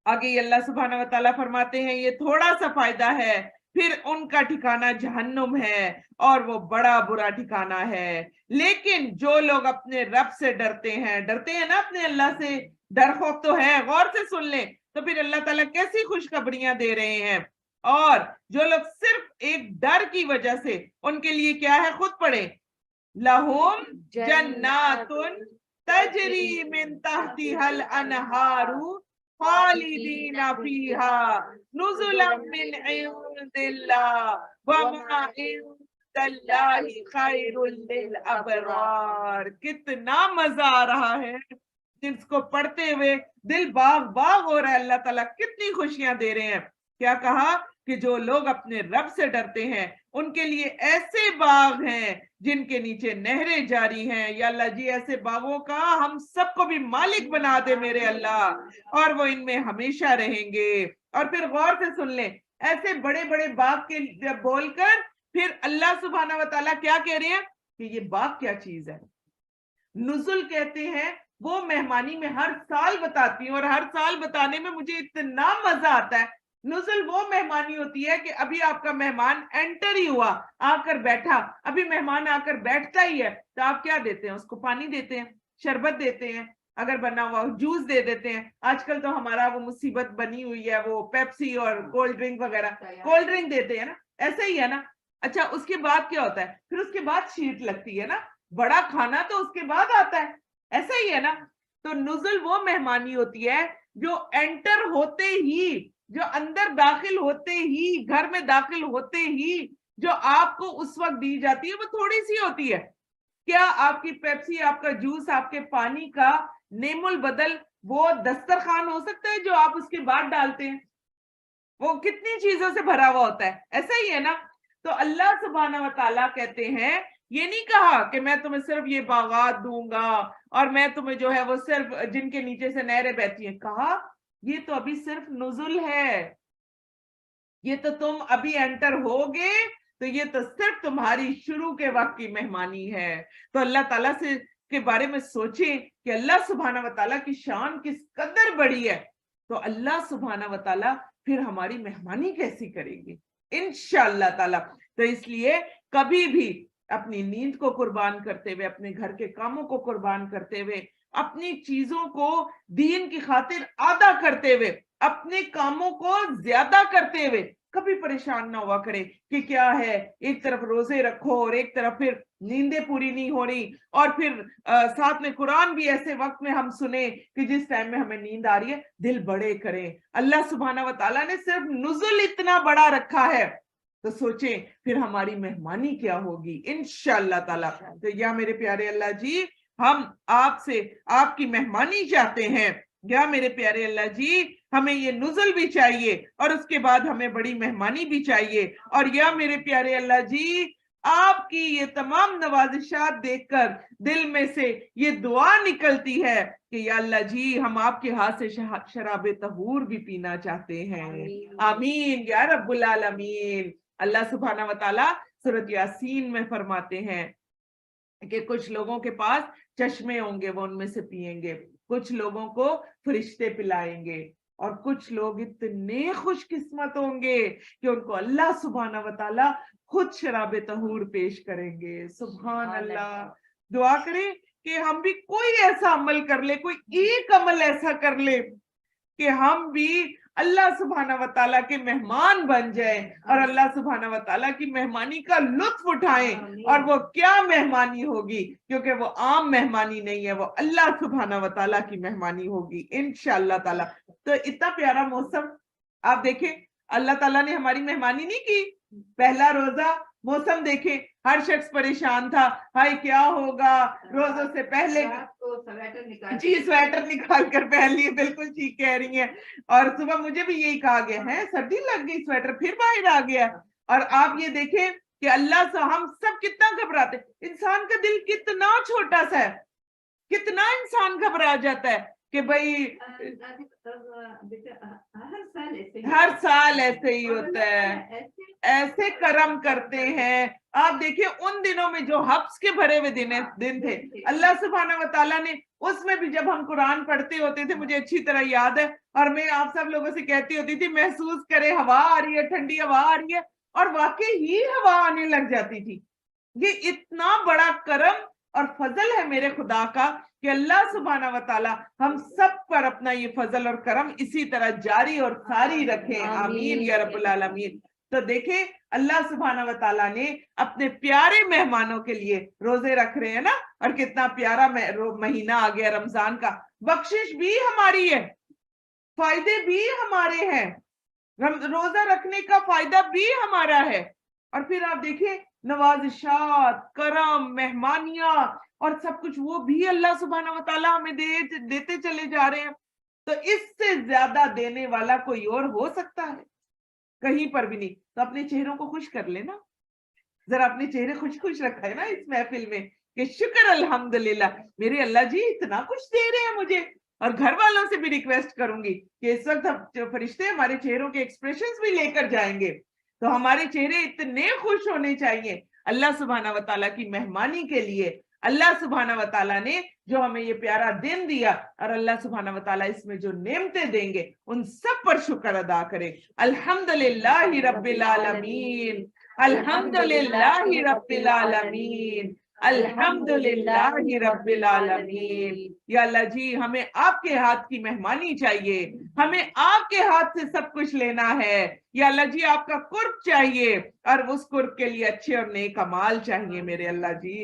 Speaker 1: آگے اللہ سبحانہ وتعالیٰ فرماتے ہیں یہ تھوڑا سا فائدہ ہے پھر ان کا ٹھکانہ جہنم ہے اور وہ بڑا برا ٹھکانہ ہے۔ لیکن جو لوگ اپنے رب سے ڈرتے ہیں نا اپنے اللہ سے، ڈر خوف تو ہے، غور سے سن لیں تو پھر اللہ تعالیٰ کیسی خوشخبریاں دے رہے ہیں۔ اور جو لوگ صرف ایک ڈر کی وجہ سے، ان کے لیے کیا ہے، خود پڑھیں، لہم جنات تجری من تحتها الانہار خالدین فیہا نزلا من عند اللہ وما عند اللہ خیر للابرار۔ کتنا مزہ آ رہا ہے جس کو پڑھتے ہوئے دل باغ باغ ہو رہا ہے۔ اللہ تعالیٰ کتنی خوشیاں دے رہے ہیں۔ کیا کہا کہ جو لوگ اپنے رب سے ڈرتے ہیں ان کے لیے ایسے باغ ہیں جن کے نیچے نہریں جاری ہیں۔ یا اللہ جی ایسے باغوں کا ہم سب کو بھی مالک بنا دے میرے اللہ، اور وہ ان میں ہمیشہ رہیں گے۔ اور پھر غور سے سن لیں، ایسے بڑے بڑے باغ کے بول کر پھر اللہ سبحانہ و تعالیٰ کیا کہہ رہے ہیں کہ یہ باغ کیا چیز ہے۔ نزل کہتے ہیں وہ مہمانی میں ہر سال بتاتی ہوں، اور ہر سال بتانے میں مجھے اتنا مزہ آتا ہے۔ نزل وہ مہمانی ہوتی ہے کہ ابھی آپ کا مہمان انٹر ہی ہوا، آ کر بیٹھا، ابھی مہمان آ کر بیٹھتا ہی ہے تو آپ کیا دیتے ہیں، اس کو پانی دیتے ہیں، شربت دیتے ہیں، اگر بنا ہوا جوس دے دیتے ہیں۔ آج کل تو ہمارا وہ مصیبت بنی ہوئی ہے، وہ پیپسی اور کولڈ ڈرنک وغیرہ، کولڈ ڈرنک دیتے ہیں نا، ایسا ہی ہے نا۔ اچھا اس کے بعد کیا ہوتا ہے، پھر اس کے بعد شیٹ لگتی ہے نا، بڑا کھانا تو اس کے بعد آتا ہے، ایسا ہی ہے نا۔ تو نزل وہ مہمانی ہوتی ہے جو انٹر ہوتے ہی، جو اندر داخل ہوتے ہی، گھر میں داخل ہوتے ہی جو آپ کو اس وقت دی جاتی ہے وہ تھوڑی سی ہوتی ہے۔ کیا آپ کی پیپسی، آپ کا جوس، آپ کے پانی کا نیم البدل وہ دسترخوان ہو سکتا ہے جو آپ اس کے بعد ڈالتے ہیں؟ وہ کتنی چیزوں سے بھرا ہوا ہوتا ہے، ایسا ہی ہے نا۔ تو اللہ سبحانہ و تعالیٰ کہتے ہیں یہ نہیں کہا کہ میں تمہیں صرف یہ باغات دوں گا اور میں تمہیں جو ہے وہ صرف جن کے نیچے سے نہریں بہتی ہیں، کہا یہ تو ابھی صرف نزل ہے، یہ تو تم ابھی انٹر ہوگے تو یہ تو صرف تمہاری شروع کے وقت کی مہمانی ہے۔ تو اللہ تعالیٰ سے کے بارے میں سوچیں کہ اللہ سبحانہ و تعالیٰ کی شان کس قدر بڑی ہے، تو اللہ سبحانہ و تعالیٰ پھر ہماری مہمانی کیسی کریں گے انشاءاللہ تعالیٰ۔ تو اس لیے کبھی بھی اپنی نیند کو قربان کرتے ہوئے، اپنے گھر کے کاموں کو قربان کرتے ہوئے، اپنی چیزوں کو دین کی خاطر آدھا کرتے ہوئے، اپنے کاموں کو زیادہ کرتے ہوئے کبھی پریشان نہ ہوا کرے کہ کیا ہے، ایک طرف روزے رکھو اور ایک طرف پھر نیندیں پوری نہیں ہو رہی، اور پھر ساتھ میں قرآن بھی ایسے وقت میں ہم سنیں کہ جس ٹائم میں ہمیں نیند آ رہی ہے، دل بڑے کریں۔ اللہ سبحانہ و تعالیٰ نے صرف نزل اتنا بڑا رکھا ہے تو سوچیں پھر ہماری مہمانی کیا ہوگی انشاءاللہ تعالیٰ۔ تو یا میرے پیارے اللہ جی ہم آپ سے آپ کی مہمانی چاہتے ہیں، یا میرے پیارے اللہ جی ہمیں یہ نزل بھی چاہیے اور اس کے بعد ہمیں بڑی مہمانی بھی چاہیے، اور یا میرے پیارے اللہ جی آپ کی یہ تمام نوازشات دیکھ کر دل میں سے یہ دعا نکلتی ہے کہ یا اللہ جی ہم آپ کے ہاتھ سے شراب طہور بھی پینا چاہتے ہیں، آمین یا رب العالمین۔ اللہ سبحانہ و تعالیٰ سورۃ یاسین میں فرماتے ہیں کہ کچھ لوگوں کے پاس چشمے ہوں گے، وہ ان میں سے پیئیں گے، کچھ لوگوں کو فرشتے پلائیں گے، اور کچھ لوگ اتنے خوش قسمت ہوں گے کہ ان کو اللہ سبحانہ و تعالیٰ خود شراب طہور پیش کریں گے۔ سبحان اللہ۔ دعا کریں کہ ہم بھی کوئی ایسا عمل کر لے، کوئی ایک عمل ایسا کر لے کہ ہم بھی اللہ سبحانہ و تعالیٰ کے مہمان بن جائیں اور اللہ سبحانہ و تعالیٰ کی مہمانی کا لطف اٹھائیں۔ اور وہ کیا مہمانی ہوگی، کیونکہ وہ عام مہمانی نہیں ہے، وہ اللہ سبحانہ و تعالیٰ کی مہمانی ہوگی انشاءاللہ تعالیٰ۔ تو اتنا پیارا موسم آپ دیکھیں، اللہ تعالیٰ نے ہماری مہمانی نہیں کی۔ پہلا روزہ موسم دیکھیں، ہر شخص پریشان تھا، ہائے کیا ہوگا روزوں سے پہلے، جی سویٹر نکال کر پہن لیے، بالکل ٹھیک کہہ رہی ہیں۔ اور صبح مجھے بھی یہی کہا گیا ہے سردی لگ گئی، سویٹر پھر باہر آ گیا۔ اور آپ یہ دیکھیں کہ اللہ سے ہم سب کتنا گھبراتے، انسان کا دل کتنا چھوٹا سا ہے، کتنا انسان گھبرا جاتا ہے کہ بھائی ہر سال ایسے ہی ہوتا ہے، ایسے کرم کرتے ہیں۔ آپ دیکھیں ان دنوں میں جو حبس کے بھرے ہوئے دن تھے، اللہ سبحانہ و تعالیٰ نے اس میں بھی جب ہم قرآن پڑھتے ہوتے تھے، مجھے اچھی طرح یاد ہے، اور میں آپ سب لوگوں سے کہتی ہوتی تھی محسوس کرے ہوا آ رہی ہے، ٹھنڈی ہوا آ رہی ہے، اور واقعی ہی ہوا آنے لگ جاتی تھی. یہ اتنا بڑا کرم اور فضل ہے میرے خدا کا کہ اللہ سبحانہ و تعالی ہم سب پر اپنا یہ فضل اور کرم اسی طرح جاری اور ساری رکھیں. آمین یا رب العالمین. تو دیکھیں اللہ سبحانہ و تعالیٰ نے اپنے پیارے مہمانوں کے لیے روزے رکھ رہے ہیں نا, اور کتنا پیارا مہینہ آ گیا رمضان کا. بخشش بھی ہماری ہے, فائدے بھی ہمارے ہیں, روزہ رکھنے کا فائدہ بھی ہمارا ہے. اور پھر آپ دیکھیں نوازشات, کرم, مہمانیاں اور سب کچھ وہ بھی اللہ سبحانہ و تعالیٰ ہمیں دیتے چلے جا رہے ہیں. تو اس سے زیادہ دینے والا کوئی اور ہو سکتا ہے؟ کہیں پر بھی نہیں. تو اپنے چہروں کو خوش کر لینا ذرا, اپنے چہرے خوش رکھا ہے نا اس محفل میں کہ شکر الحمدللہ میرے اللہ جی اتنا کچھ دے رہے ہیں مجھے. اور گھر والوں سے بھی ریکویسٹ کروں گی کہ اس وقت فرشتے ہمارے چہروں کے ایکسپریشنز بھی لے کر جائیں گے, تو ہمارے چہرے اتنے خوش ہونے چاہیے اللہ سبحانہ و تعالیٰ کی مہمانی کے لیے. اللہ سبحانہ و تعالیٰ نے جو ہمیں یہ پیارا دن دیا, اور اللہ سبحانہ و تعالیٰ اس میں جو نعمتیں دیں گے ان سب پر شکر ادا کرے. الحمدللہ رب العالمین, الحمدللہ رب العالمین, الحمدللہ رب العالمین. یا اللہ جی ہمیں آپ کے ہاتھ کی مہمانی چاہیے, ہمیں آپ کے ہاتھ سے سب کچھ لینا ہے. یا اللہ جی آپ کا قرب چاہیے, اور اس قرب کے لیے اچھے اور نیک اعمال چاہیے میرے اللہ جی.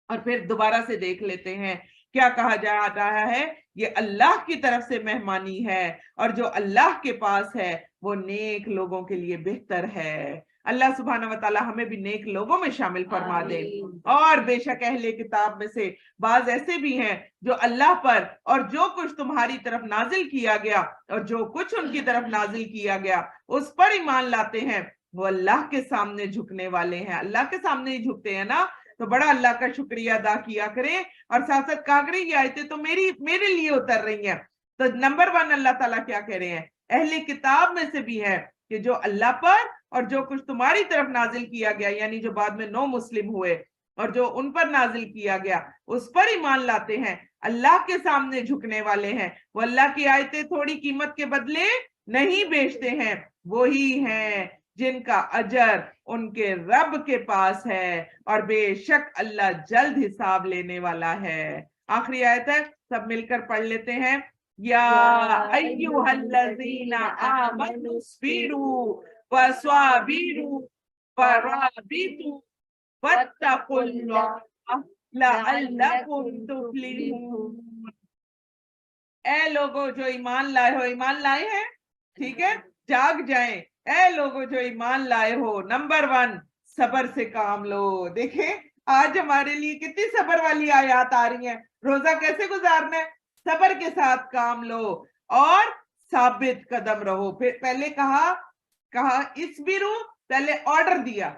Speaker 1: اور پھر دوبارہ سے دیکھ لیتے ہیں کیا کہا جا رہا ہے, یہ اللہ کی طرف سے مہمانی ہے, اور جو اللہ کے پاس ہے وہ نیک لوگوں کے لیے بہتر ہے. اللہ سبحانہ و تعالی ہمیں بھی نیک لوگوں میں شامل فرما دے. اور بے شک اہل کتاب میں سے بعض ایسے بھی ہیں جو اللہ پر اور جو کچھ تمہاری طرف نازل کیا گیا اور جو کچھ ان کی طرف نازل کیا گیا اس پر ایمان لاتے ہیں, وہ اللہ کے سامنے جھکنے والے ہیں. اللہ کے سامنے ہی جھکتے ہیں نا, تو بڑا اللہ کا شکریہ ادا کیا کریں. اور ساتھ ساتھ کہا کریں یہ آیتیں تو میرے لیے اتر رہی ہیں. تو نمبر 1 اللہ تعالیٰ کیا کہہ رہے ہیں, اہل کتاب میں سے بھی ہے کہ جو اللہ پر اور جو کچھ تمہاری طرف نازل کیا گیا, یعنی جو بعد میں 9 مسلم ہوئے اور جو ان پر نازل کیا گیا اس پر ایمان لاتے ہیں, اللہ کے سامنے جھکنے والے ہیں. وہ اللہ کی آیتیں تھوڑی قیمت کے بدلے نہیں بیچتے ہیں, وہی ہیں جن کا اجر ان کے رب کے پاس ہے, اور بے شک اللہ جلد حساب لینے والا ہے. آخری آیت ہے, سب مل کر پڑھ لیتے ہیں. یا ایھا الذین آمنوا اصبروا وصابروا ورابطوا واتقوا اللہ لعلکم تفلحون. اے لوگوں جو ایمان لائے ہو, ایمان لائے ہیں ٹھیک ہے, جاگ جائیں. اے لوگوں جو ایمان لائے ہو, نمبر 1 صبر سے کام لو. دیکھیں آج ہمارے لیے کتنی صبر والی آیات آ رہی ہیں. روزہ کیسے گزارنا ہے, صبر کے ساتھ کام لو اور ثابت قدم رہو. پھر پہلے کہا اسبرو, پہلے آرڈر دیا,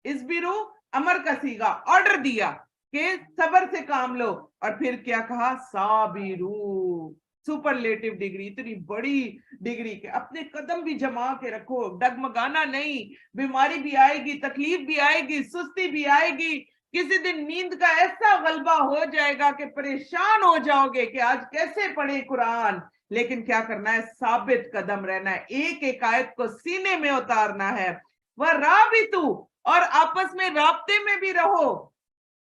Speaker 1: اسبرو امر کا صیغہ, آرڈر دیا کہ صبر سے کام لو, اور پھر کیا کہا صابرو, سپرلیٹو ڈگری, اتنی بڑی ڈگری کہ اپنے قدم بھی جما کے رکھو, ڈگمگانا نہیں. بیماری بھی آئے گی, تکلیف بھی آئے گی, سستی بھی آئے گی, کسی دن نیند کا ایسا غلبہ ہو جائے گا کہ پریشان ہو جاؤ گے کہ آج کیسے پڑھے قرآن. لیکن کیا کرنا ہے, ثابت قدم رہنا ہے, ایک ایک آیت کو سینے میں اتارنا ہے. وَرَابِطُ, اور آپس میں رابطے میں بھی رہو.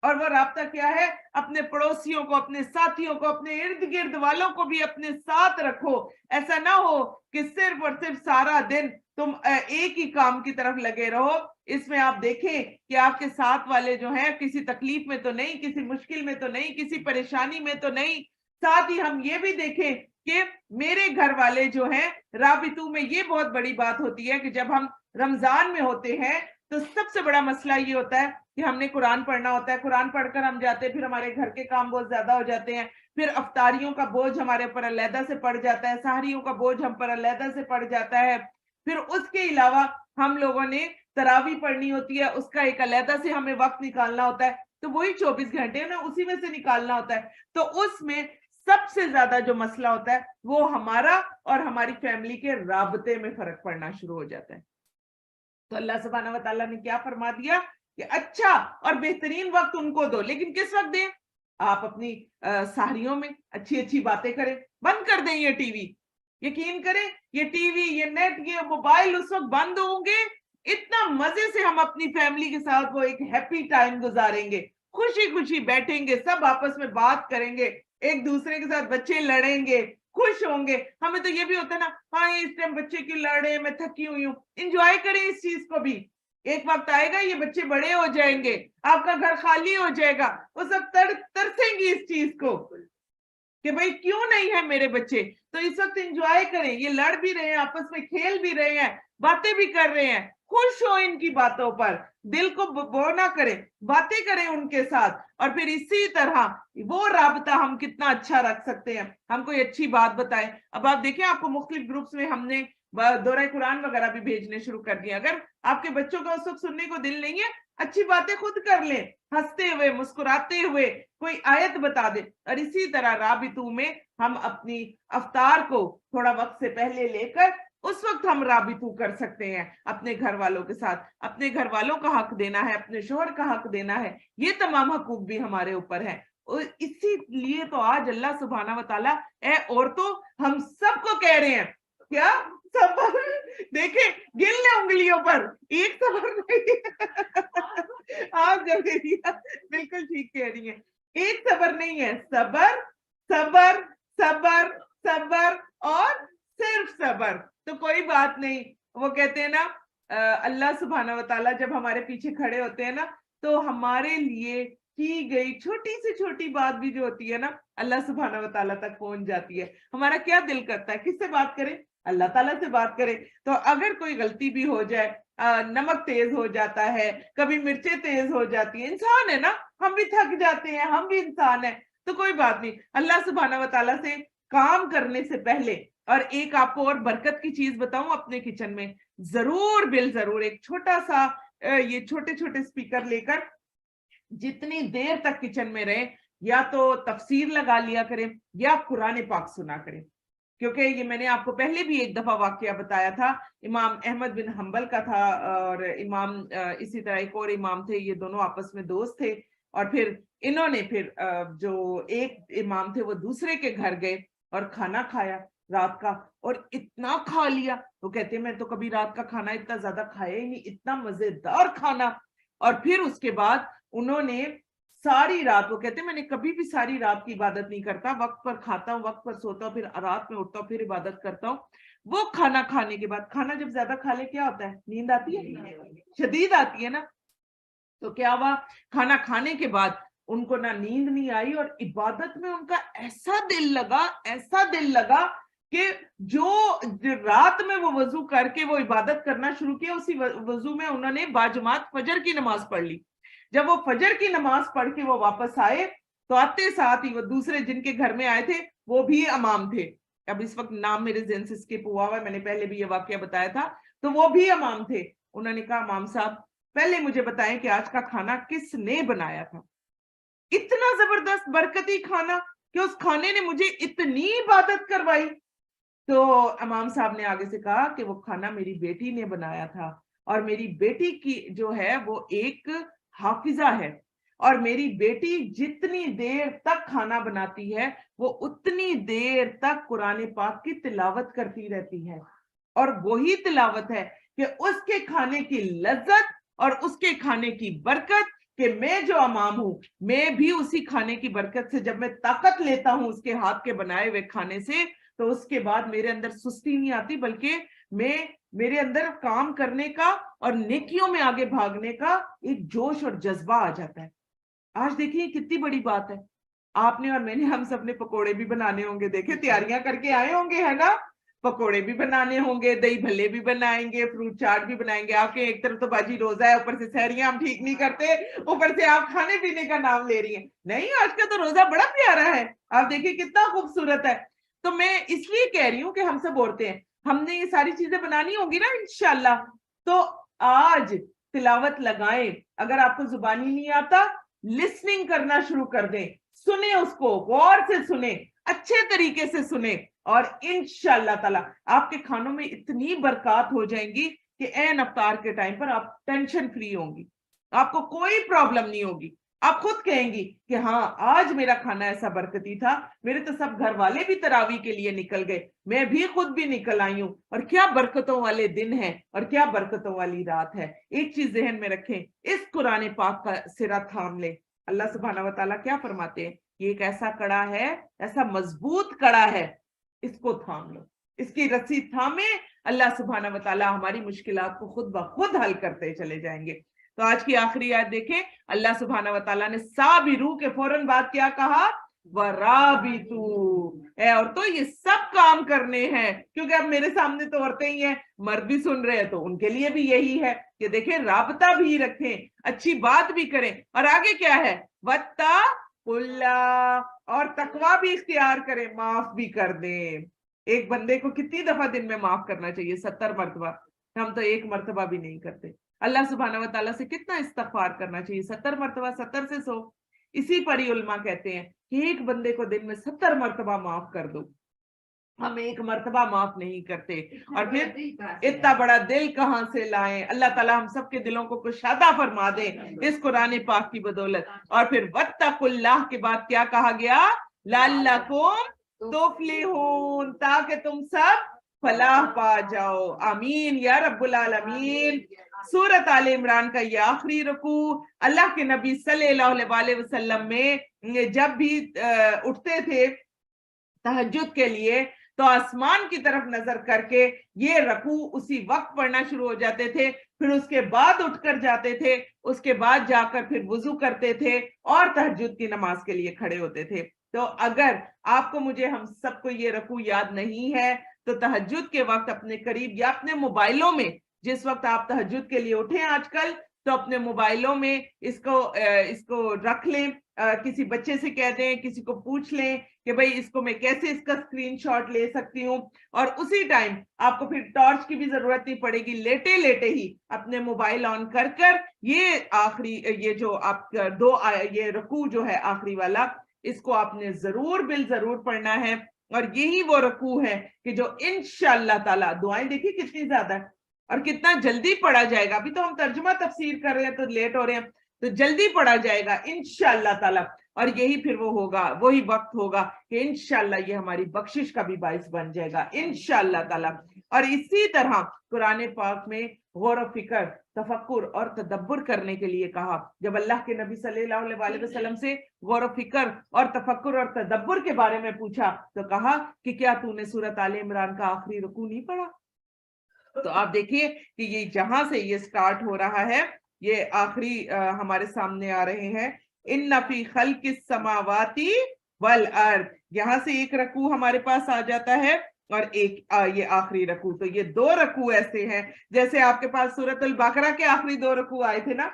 Speaker 1: اور وہ رابطہ کیا ہے, اپنے پڑوسیوں کو, اپنے ساتھیوں کو, اپنے ارد گرد والوں کو بھی اپنے ساتھ رکھو. ایسا نہ ہو کہ صرف اور صرف سارا دن تم ایک ہی کام کی طرف لگے رہو. اس میں آپ دیکھیں کہ آپ کے ساتھ والے جو ہیں کسی تکلیف میں تو نہیں, کسی مشکل میں تو نہیں, کسی پریشانی میں تو نہیں. ساتھ ہی ہم یہ بھی دیکھیں کہ میرے گھر والے جو ہیں, رابطوں میں یہ بہت بڑی بات ہوتی ہے کہ جب ہم رمضان میں ہوتے ہیں تو سب سے بڑا مسئلہ یہ ہوتا ہے کہ ہم نے قرآن پڑھنا ہوتا ہے. قرآن پڑھ کر ہم جاتے ہیں, پھر ہمارے گھر کے کام بہت زیادہ ہو جاتے ہیں, پھر افطاریوں کا بوجھ ہمارے پر علیحدہ سے پڑ جاتا ہے, سحریوں کا بوجھ ہم پر علیحدہ سے پڑ جاتا ہے, پھر اس کے علاوہ ہم لوگوں نے تراویح پڑھنی ہوتی ہے, اس کا ایک علیحدہ سے ہمیں وقت نکالنا ہوتا ہے, تو وہی 24 گھنٹے نا اسی میں سے نکالنا ہوتا ہے. تو اس میں سب سے زیادہ جو مسئلہ ہوتا ہے وہ ہمارا اور ہماری فیملی کے رابطے میں فرق پڑنا شروع ہو جاتا ہے. تو اللہ سبحانہ و تعالیٰ نے کیا فرما دیا کہ اچھا اور بہترین وقت ان کو دو, لیکن کس وقت دیں؟ آپ اپنی سحریوں میں اچھی اچھی باتیں کریں, بند کر دیں یہ ٹی وی. یقین کریں یہ ٹی وی, یہ نیٹ, یہ موبائل اس وقت بند ہوں گے اتنا مزے سے ہم اپنی فیملی کے ساتھ وہ ایک ہیپی ٹائم گزاریں گے, خوشی خوشی بیٹھیں گے, سب آپس میں بات کریں گے, ایک دوسرے کے ساتھ بچے لڑیں گے, خوش ہوں گے. ہمیں تو یہ بھی ہوتا ہے نا, ہاں اس ٹائم بچے کیوں لڑ رہے ہیں, میں تھکی ہوئی ہوں. انجوائے کریں اس چیز کو بھی. ایک وقت آئے گا یہ بچے بڑے ہو جائیں گے, آپ کا گھر خالی ہو جائے گا, وہ سب ترسیں گی اس چیز کو کہ بھئی کیوں نہیں ہے میرے بچے. تو اس وقت انجوائے کریں, یہ لڑ بھی رہے ہیں, آپس میں کھیل بھی رہے ہیں, باتیں بھی کر رہے ہیں, خوش ہو ان کی باتوں پر, دل کو بو نہ کریں, باتیں کریں ان کے ساتھ. اور پھر اسی طرح وہ رابطہ ہم کتنا اچھا رکھ سکتے ہیں, ہم کوئی اچھی بات بتائیں. اب آپ دیکھیں آپ کو مختلف گروپس میں ہم نے دورہ قرآن وغیرہ بھی بھیجنے شروع کر دیا. اگر آپ کے بچوں کا اس وقت سننے کو دل نہیں ہے, اچھی باتیں خود کر لیں, ہنستے ہوئے مسکراتے ہوئے کوئی آیت بتا دے. اور اسی طرح رابطوں میں ہم اپنی افطار کو تھوڑا وقت سے پہلے لے کر اس وقت ہم رابطوں کر سکتے ہیں اپنے گھر والوں کے ساتھ. اپنے گھر والوں کا حق دینا ہے, اپنے شوہر کا حق دینا ہے, یہ تمام حقوق بھی ہمارے اوپر ہیں. اور اسی لیے تو آج اللہ سبحانہ و تعالیٰ اے عورتوں ہم سب کو کہہ رہے ہیں, کیا صبر, دیکھیں گن لیں انگلیوں پر, ایک صبر نہیں. آپ بالکل ٹھیک کہہ رہی ہیں, ایک صبر نہیں ہے, صبر صبر صبر صبر اور صرف صبر. تو کوئی بات نہیں, وہ کہتے ہیں نا اللہ سبحانہ و تعالیٰ جب ہمارے پیچھے کھڑے ہوتے ہیں نا تو ہمارے لیے کی گئی چھوٹی سے چھوٹی بات بھی جو ہوتی ہے نا اللہ سبحانہ و تعالیٰ تک پہنچ جاتی ہے. ہمارا کیا دل کرتا ہے, کس سے بات کریں, اللہ تعالیٰ سے بات کریں. تو اگر کوئی غلطی بھی ہو جائے, نمک تیز ہو جاتا ہے, کبھی مرچیں تیز ہو جاتی ہیں, انسان ہے نا, ہم بھی تھک جاتے ہیں, ہم بھی انسان ہیں, تو کوئی بات نہیں. اللہ سبحانہ و تعالیٰ سے کام کرنے سے پہلے, اور ایک آپ کو اور برکت کی چیز بتاؤں, اپنے کچن میں ضرور بل ضرور ایک چھوٹا سا یہ چھوٹے چھوٹے سپیکر لے کر جتنی دیر تک کچن میں رہے, یا تو تفسیر لگا لیا کریں یا قرآن پاک سنا کریں. کیونکہ یہ میں نے آپ کو پہلے بھی ایک دفعہ واقعہ بتایا تھا, امام احمد بن حنبل کا تھا, اور امام اسی طرح ایک اور امام تھے, یہ دونوں آپس میں دوست تھے. اور پھر انہوں نے پھر جو ایک امام تھے وہ دوسرے کے گھر گئے اور کھانا کھایا رات کا, اور اتنا کھا لیا. وہ کہتے ہیں میں تو کبھی رات کا کھانا اتنا زیادہ کھایا ہی نہیں, اتنا مزیدار کھانا. اور پھر اس کے بعد انہوں نے ساری رات, وہ کہتے ہیں میں نے کبھی بھی ساری رات کی عبادت نہیں کرتا, وقت پر کھاتا ہوں, وقت پر سوتا ہوں, پھر رات میں اٹھتا ہوں, پھر عبادت کرتا ہوں. وہ کھانا کھانے کے بعد, کھانا جب زیادہ کھا لے کیا ہوتا ہے, نیند آتی ہے, شدید آتی ہے نا. تو کیا ہوا, کھانا کھانے کے بعد ان کو نہ نیند نہیں آئی, اور عبادت میں ان کا ایسا دل لگا, ایسا دل لگا کہ جو رات میں وہ وضو کر کے وہ عبادت کرنا شروع کیا, اسی وضو میں انہوں نے باجماعت فجر کی نماز پڑھ لی. جب وہ فجر کی نماز پڑھ کے وہ واپس آئے تو آتے ساتھ ہی وہ دوسرے جن کے گھر میں آئے تھے وہ بھی امام تھے. اب اس وقت نام میرے ذہن سے اسکپ ہوا ہوا ہے, میں نے پہلے بھی یہ واقعہ بتایا تھا. تو وہ بھی امام تھے. انہوں نے کہا امام صاحب پہلے مجھے بتائیں کہ آج کا کھانا کس نے بنایا تھا. اتنا زبردست برکتی کھانا کہ اس کھانے نے مجھے اتنی عبادت کروائی. تو امام صاحب نے آگے سے کہا کہ وہ کھانا میری بیٹی نے بنایا تھا, اور میری بیٹی کی جو ہے وہ ایک حافظہ ہے, اور میری بیٹی جتنی دیر تک کھانا بناتی ہے وہ اتنی دیر تک قرآن پاک کی تلاوت کرتی رہتی ہے. اور وہی تلاوت ہے کہ اس کے کھانے کی لذت اور اس کے کھانے کی برکت, کہ میں جو امام ہوں میں بھی اسی کھانے کی برکت سے جب میں طاقت لیتا ہوں اس کے ہاتھ کے بنائے ہوئے کھانے سے, تو اس کے بعد میرے اندر سستی نہیں آتی, بلکہ میرے اندر کام کرنے کا اور نیکیوں میں آگے بھاگنے کا ایک جوش اور جذبہ آ جاتا ہے. آج دیکھیے کتنی بڑی بات ہے, آپ نے اور میں نے, ہم سب نے پکوڑے بھی بنانے ہوں گے, دیکھیں تیاریاں کر کے آئے ہوں گے, ہے نا, پکوڑے بھی بنانے ہوں گے, دہی بھلے بھی بنائیں گے, فروٹ چاٹ بھی بنائیں گے. آپ کے ایک طرف تو باجی روزہ ہے, اوپر سے سحریاں ہم ٹھیک نہیں کرتے, اوپر سے آپ کھانے پینے کا نام لے رہی ہیں. نہیں, آج کا تو روزہ بڑا پیارا ہے, آپ دیکھیں کتنا خوبصورت ہے. تو میں اس لیے کہہ رہی ہوں کہ ہم سب عورتیں ہیں, ہم نے یہ ساری چیزیں بنانی ہوں گی نا انشاءاللہ. تو آج تلاوت لگائیں, اگر آپ کو زبانی نہیں آتا لسننگ کرنا شروع کر دیں, سنیں, اس کو غور سے سنیں, اچھے طریقے سے سنیں, اور انشاءاللہ تعالی آپ کے کھانوں میں اتنی برکات ہو جائیں گی کہ عین افطار کے ٹائم پر آپ ٹینشن فری ہوں گی, آپ کو کوئی پرابلم نہیں ہوگی. آپ خود کہیں گی کہ ہاں آج میرا کھانا ایسا برکتی تھا، میرے تو سب گھر والے بھی تراویح کے لیے نکل گئے، میں بھی خود بھی نکل آئی ہوں، اور کیا برکتوں والے دن ہیں اور کیا برکتوں والی رات ہے۔ ایک چیز ذہن میں رکھیں، اس قرآن پاک کا سرا تھام لیں۔ اللہ سبحانہ و تعالیٰ کیا فرماتے ہیں؟ یہ ایک ایسا کڑا ہے، ایسا مضبوط کڑا ہے، اس کو تھام لو، اس کی رسی تھامے، اللہ سبحانہ و تعالیٰ ہماری مشکلات کو خود بخود حل کرتے چلے جائیں گے۔ تو آج کی آخری آیت دیکھیں، اللہ سبحانہ و تعالیٰ نے سابرو کے فوراً بعد کیا کہا؟ ورابطو، اے عورتوں یہ سب کام کرنے ہیں، کیونکہ اب میرے سامنے تو عورتیں ہی ہیں، مرد بھی سن رہے ہیں، تو ان کے لیے بھی یہی ہے کہ دیکھیں رابطہ بھی رکھیں، اچھی بات بھی کریں، اور آگے کیا ہے؟ وَاتَّقُوا اللَّهَ، اور تقویٰ بھی اختیار کریں، معاف بھی کر دیں۔ ایک بندے کو کتنی دفعہ دن میں معاف کرنا چاہیے؟ 70 مرتبہ، ہم تو ایک مرتبہ بھی نہیں کرتے۔ اللہ سبحانہ و تعالیٰ سے کتنا استغفار کرنا چاہیے؟ 70 مرتبہ، 70 سے 100۔ اسی پر ہی علماء کہتے ہیں کہ ایک بندے کو دن میں 70 مرتبہ معاف کر دو، ہم ایک مرتبہ معاف نہیں کرتے، اور پھر اتنا بڑا دل کہاں سے لائیں؟ اللہ تعالیٰ ہم سب کے دلوں کو کشادہ فرما دے اس قرآن پاک کی بدولت۔ اور پھر وَاتَّقُوا اللَّهَ کے بعد کیا کہا گیا؟ لَعَلَّكُمْ تُفْلِحُونَ، تاکہ تم سب فلاح پا جاؤ۔ آمین یا رب العالمین۔ سورۃ آل عمران کا یہ آخری رکوع، اللہ کے نبی صلی اللہ علیہ وسلم میں جب بھی اٹھتے تھے تہجد کے لیے تو آسمان کی طرف نظر کر کے یہ رکوع اسی وقت پڑھنا شروع ہو جاتے تھے، پھر اس کے بعد اٹھ کر جاتے تھے، اس کے بعد جا کر پھر وضو کرتے تھے اور تہجد کی نماز کے لیے کھڑے ہوتے تھے۔ تو اگر آپ کو، مجھے، ہم سب کو یہ رکوع یاد نہیں ہے تو تہجد کے وقت اپنے قریب یا اپنے موبائلوں میں، جس وقت آپ تہجد کے لیے اٹھیں آج کل، تو اپنے موبائلوں میں اس کو رکھ لیں، کسی بچے سے کہہ دیں، کسی کو پوچھ لیں کہ بھئی اس کو میں کیسے اس کا اسکرین شاٹ لے سکتی ہوں، اور اسی ٹائم آپ کو پھر ٹارچ کی بھی ضرورت نہیں پڑے گی، لیٹے لیٹے ہی اپنے موبائل آن کر کر یہ آخری، یہ جو آپ یہ رکوع جو ہے آخری والا، اس کو آپ نے ضرور ضرور پڑھنا ہے۔ اور یہی وہ رکوع ہے کہ جو انشاءاللہ تعالیٰ، دعائیں دیکھیں کتنی زیادہ ہے اور کتنا جلدی پڑھا جائے گا۔ ابھی تو ہم ترجمہ تفسیر کر رہے ہیں تو لیٹ ہو رہے ہیں، تو جلدی پڑھا جائے گا انشاءاللہ تعالیٰ، اور یہی پھر وہ ہوگا، وہی وقت ہوگا کہ انشاءاللہ یہ ہماری بخشش کا بھی باعث بن جائے گا انشاءاللہ تعالیٰ۔ اور اسی طرح قرآن پاک میں غور و فکر، تفکر اور تدبر کرنے کے لیے کہا۔ جب اللہ کے نبی صلی اللہ علیہ وسلم سے غور و فکر اور تفکر اور تدبر کے بارے میں پوچھا تو کہا کہ کیا تو نے سورۃ آل عمران کا آخری رکوع نہیں پڑھا؟ تو آپ دیکھیے کہ یہ جہاں سے یہ سٹارٹ ہو رہا ہے، یہ آخری ہمارے سامنے آ رہے ہیں، ان فی خلق السماوات والارض، یہاں سے ایک رکوع ہمارے پاس آ جاتا ہے، اور ایک یہ آخری رکوع۔ تو یہ دو رکوع ایسے ہیں جیسے آپ کے پاس سورۃ البقرہ کے آخری دو رکوع آئے تھے نا،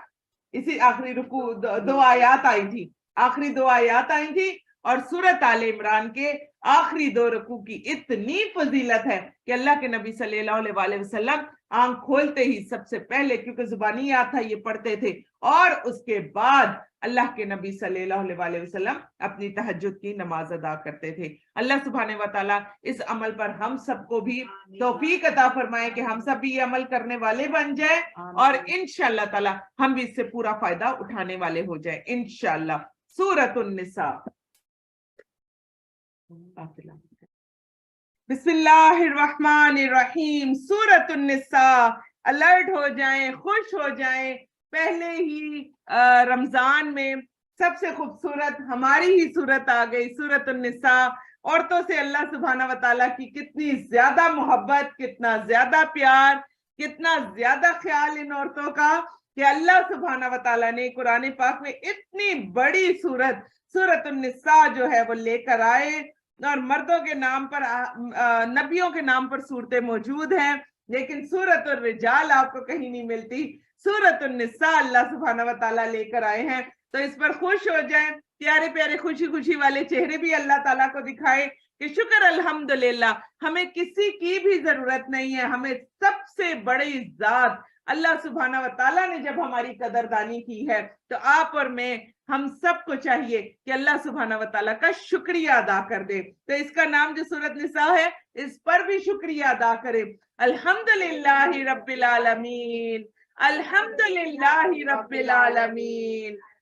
Speaker 1: اسی آخری رکوع دو آیات آئی تھی، آخری دو آیات آئی تھی، اور سورۃ آل عمران کے آخری دو رکوع کی اتنی فضیلت ہے کہ اللہ کے نبی صلی اللہ علیہ وسلم آنکھ کھولتے ہی سب سے پہلے، کیونکہ زبانی یاد تھا، یہ پڑھتے تھے، اور اس کے بعد اللہ کے نبی صلی اللہ علیہ وسلم اپنی تہجد کی نماز ادا کرتے تھے۔ اللہ سبحانہ و تعالیٰ اس عمل پر ہم سب کو بھی توفیق عطا فرمائے کہ ہم سب بھی یہ عمل کرنے والے بن جائیں، اور انشاءاللہ تعالیٰ ہم بھی اس سے پورا فائدہ اٹھانے والے ہو جائیں انشاءاللہ۔ سورۃ النساء، بسم اللہ الرحمن الرحیم۔ سورۃ النساء، الرٹ ہو جائیں، خوش ہو جائیں، پہلے ہی رمضان میں سب سے خوبصورت ہماری ہی سورت آ گئی، سورۃ النساء۔ عورتوں سے اللہ سبحانہ و تعالیٰ کی کتنی زیادہ محبت، کتنا زیادہ پیار، کتنا زیادہ خیال ان عورتوں کا کہ اللہ سبحانہ و تعالیٰ نے قرآن پاک میں اتنی بڑی سورۃ النساء جو ہے وہ لے کر آئے، اور مردوں کے نام پر، نبیوں کے نام پر صورتیں موجود ہیں، لیکن سورۃ الرجال آپ کو کہیں نہیں ملتی۔ سورۃ النساء اللہ سبحانہ و تعالیٰ لے کر آئے ہیں، تو اس پر خوش ہو جائیں، پیارے پیارے خوشی خوشی والے چہرے بھی اللہ تعالیٰ کو دکھائے کہ شکر الحمدللہ، ہمیں کسی کی بھی ضرورت نہیں ہے، ہمیں سب سے بڑی ذات اللہ سبحانہ و تعالیٰ نے جب ہماری قدردانی کی ہے، تو آپ اور میں، ہم سب کو چاہیے کہ اللہ سبحانہ و تعالیٰ کا شکریہ ادا کر دے۔ تو اس کا نام جو سورۃ نساء ہے، اس پر بھی شکریہ ادا کرے۔ الحمدللہ رب العالمین، الحمدللہ رب العالمین،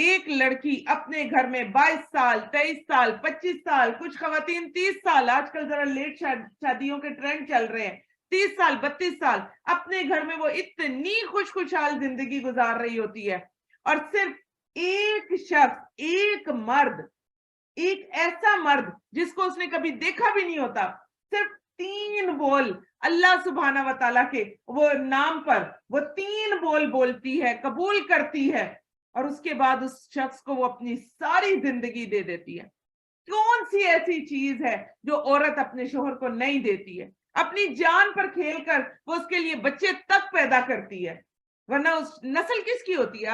Speaker 1: ایک لڑکی اپنے گھر میں 22 سال 23 سال 25 سال، کچھ خواتین 30 سال، آج کل ذرا لیٹ شادیوں کے ٹرینڈ چل رہے ہیں، 30 سال 32 سال اپنے گھر میں وہ اتنی خوشحال زندگی گزار رہی ہوتی ہے، اور صرف ایک شخص، ایک مرد، ایک ایسا مرد جس کو اس نے کبھی دیکھا بھی نہیں ہوتا، صرف 3 بول اللہ سبحانہ و تعالیٰ کے وہ نام پر، وہ 3 بول بولتی ہے، قبول کرتی ہے، اور اس کے بعد اس شخص کو وہ اپنی ساری زندگی دے دیتی ہے۔ کون سی ایسی چیز ہے جو عورت اپنے شوہر کو نہیں دیتی ہے؟ اپنی جان پر کھیل کر وہ اس کے لیے بچے تک پیدا کرتی ہے، ورنہ اس نسل کس کی ہوتی ہے؟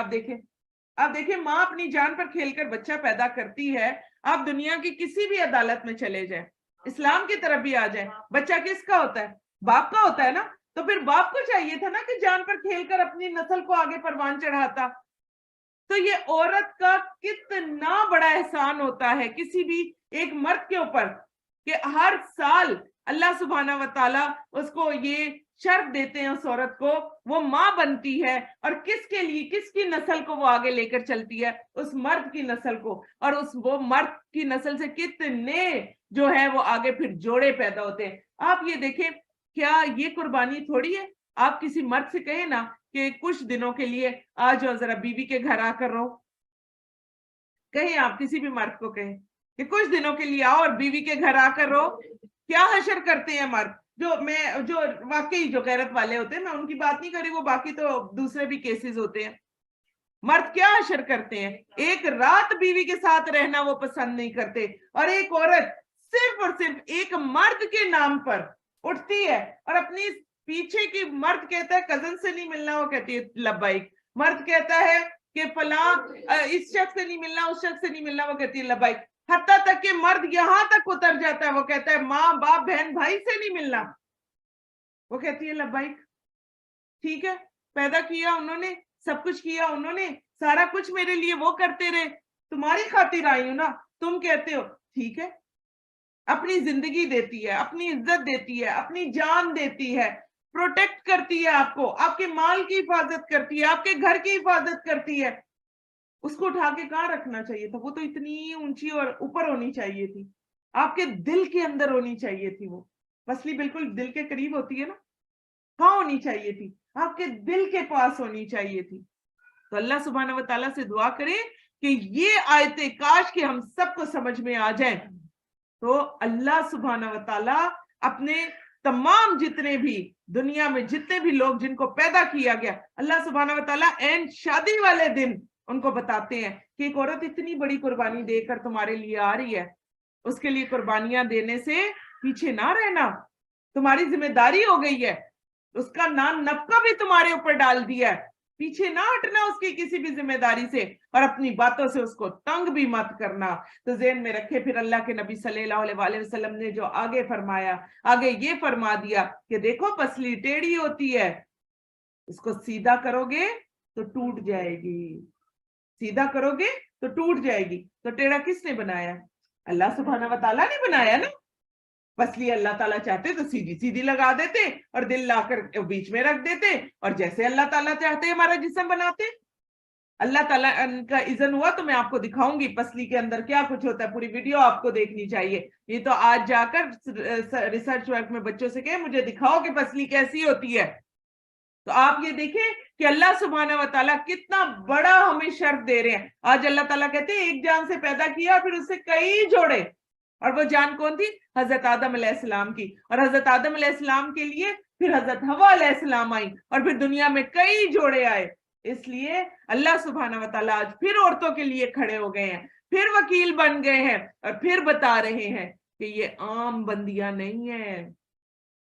Speaker 1: آپ دیکھیں ماں اپنی جان پر کھیل کر بچہ پیدا کرتی ہے، آپ دنیا کی کسی بھی عدالت میں چلے جائیں، اسلام کی طرف بھی آ جائیں، بچہ کس کا ہوتا ہے؟ باپ کا ہوتا ہے نا۔ تو پھر باپ کو چاہیے تھا نا کہ جان پر کھیل کر اپنی نسل کو آگے پروان چڑھاتا۔ تو یہ عورت کا کتنا بڑا احسان ہوتا ہے کسی بھی ایک مرد کے اوپر، کہ ہر سال اللہ سبحانہ و تعالیٰ اس کو یہ شرط دیتے ہیں، اس عورت کو وہ ماں بنتی ہے، اور کس کے لیے، کس کی نسل کو وہ آگے لے کر چلتی ہے؟ اس مرد کی نسل کو، اور وہ مرد کی نسل سے کتنے جو ہے وہ آگے پھر جوڑے پیدا ہوتے ہیں۔ آپ یہ دیکھیں، کیا یہ قربانی تھوڑی ہے؟ آپ کسی مرد سے کہیں نا کہ کچھ دنوں کے لیے آ جاؤ ذرا بیوی کے گھر آ کر رہو، کہیں آپ کسی بھی مرد کو کہیں کہ کچھ دنوں کے لیے آؤ اور بیوی کے گھر آ کر رہو، کیا حشر کرتے ہیں مرد؟ جو واقعی جو غیرت والے ہوتے ہیں، میں ان کی بات نہیں کر رہی، وہ باقی تو دوسرے بھی کیسز ہوتے ہیں، مرد کیا حشر کرتے ہیں؟ ایک رات بیوی کے ساتھ رہنا وہ پسند نہیں کرتے، اور ایک عورت صرف اور صرف ایک مرد کے نام پر اٹھتی ہے اور اپنی پیچھے کی، مرد کہتا ہے کزن سے نہیں ملنا، وہ کہتی ہے لبیک، مرد کہتا ہے کہ فلاں اس شخص سے نہیں ملنا، اس شخص سے نہیں ملنا، وہ کہتی ہے لبیک، حتیٰ تک کہ مرد یہاں تک اتر جاتا ہے، وہ کہتا ہے ماں باپ بہن بھائی سے نہیں ملنا، وہ کہتی ہے لبیک۔ ٹھیک ہے، پیدا کیا انہوں نے، سب کچھ کیا انہوں نے، سارا کچھ میرے لیے وہ کرتے رہے، تمہاری خاطر آئی ہوں نا، تم کہتے ہو ٹھیک ہے، اپنی زندگی دیتی ہے، اپنی عزت دیتی ہے، اپنی جان دیتی ہے، پروٹیکٹ کرتی ہے آپ کو، آپ کے مال کی حفاظت کرتی ہے، آپ کے گھر کی حفاظت کرتی ہے، اس کو اٹھا کے کہاں رکھنا چاہیے تھا؟ وہ تو اتنی اونچی اور اوپر ہونی چاہیے تھی، آپ کے دل کے اندر ہونی چاہیے تھی، وہ پسلی بالکل دل کے قریب ہوتی ہے نا، کہاں ہونی چاہیے تھی؟ آپ کے دل کے پاس ہونی چاہیے تھی۔ تو اللہ سبحانہ و تعالیٰ سے دعا کریں کہ یہ آیتیں کاش کہ ہم سب کو سمجھ میں آ جائیں، تو اللہ سبحانہ و تعالیٰ اپنے تمام جتنے بھی دنیا میں جتنے بھی لوگ جن کو پیدا کیا گیا، اللہ سبحانہ و تعالیٰ اینڈ شادی والے دن ان کو بتاتے ہیں کہ ایک عورت اتنی بڑی قربانی دے کر تمہارے لیے آ رہی ہے، اس کے لیے قربانیاں دینے سے پیچھے نہ رہنا، تمہاری ذمہ داری ہو گئی ہے، اس کا نام نفقہ بھی تمہارے اوپر ڈال دیا ہے، پیچھے نہ ہٹنا اس کی کسی بھی ذمہ داری سے، اور اپنی باتوں سے اس کو تنگ بھی مت کرنا۔ تو ذہن میں رکھے، پھر اللہ کے نبی صلی اللہ علیہ وسلم نے جو آگے فرمایا، آگے یہ فرما دیا کہ دیکھو پسلی ٹیڑھی ہوتی ہے، اس کو سیدھا کرو گے تو ٹوٹ جائے گی، سیدھا کرو گے تو ٹوٹ جائے گی۔ تو ٹیڑھا کس نے بنایا؟ اللہ سبحانہ و تعالیٰ نے بنایا نا، پسلی اللہ تعالیٰ چاہتے تو سیدھی سیدھی لگا دیتے اور دل لا کر بیچ میں رکھ دیتے، اور جیسے اللہ تعالیٰ چاہتے ہمارا جسم بناتے۔ اللہ تعالیٰ کا اذن ہوا تو میں آپ کو دکھاؤں گی پسلی کے اندر کیا کچھ ہوتا ہے، پوری ویڈیو آپ کو دیکھنی چاہیے، یہ تو آج جا کر ریسرچ ورک میں بچوں سے کہیں مجھے دکھاؤ کہ پسلی کیسی ہوتی ہے۔ تو آپ یہ دیکھیں کہ اللہ سبحانہ و تعالیٰ کتنا بڑا ہمیں شرف دے رہے ہیں۔ آج اللہ تعالیٰ کہتے ہیں ایک جان سے پیدا کیا، پھر اس سے کئی جوڑے، اور وہ جان کون تھی؟ حضرت آدم علیہ السلام کی، اور حضرت آدم علیہ السلام کے لیے پھر حضرت حوا علیہ السلام آئی، اور پھر دنیا میں کئی جوڑے آئے۔ اس لیے اللہ سبحانہ و تعالیٰ آج پھر عورتوں کے لیے کھڑے ہو گئے ہیں، پھر وکیل بن گئے ہیں، اور پھر بتا رہے ہیں کہ یہ عام بندیاں نہیں ہیں،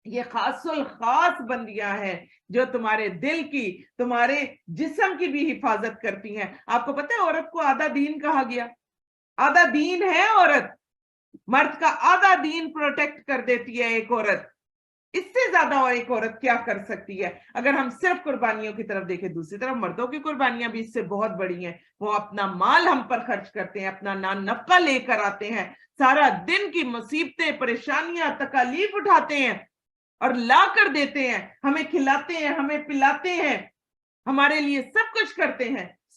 Speaker 1: یہ خاص الخاص بندیاں ہیں جو تمہارے دل کی، تمہارے جسم کی بھی حفاظت کرتی ہیں۔ آپ کو پتہ ہے عورت کو آدھا دین کہا گیا، آدھا دین ہے عورت، مرد کا آدھا دین پروٹیکٹ کر دیتی ہے ایک عورت، اس سے زیادہ اور ایک عورت کیا کر سکتی ہے؟ اگر ہم صرف قربانیوں کی طرف دیکھیں، دوسری طرف مردوں کی قربانیاں بھی اس سے بہت بڑی ہیں، وہ اپنا مال ہم پر خرچ کرتے ہیں، اپنا نان نفقہ لے کر آتے ہیں، سارا دن کی مصیبتیں، پریشانیاں، تکالیف اٹھاتے ہیں اور لا کر دیتے ہیں، ہمیں کھلاتے ہیں، ہمیں پلاتے ہیں، ہمارے لیے سب کچھ کرتے ہیں،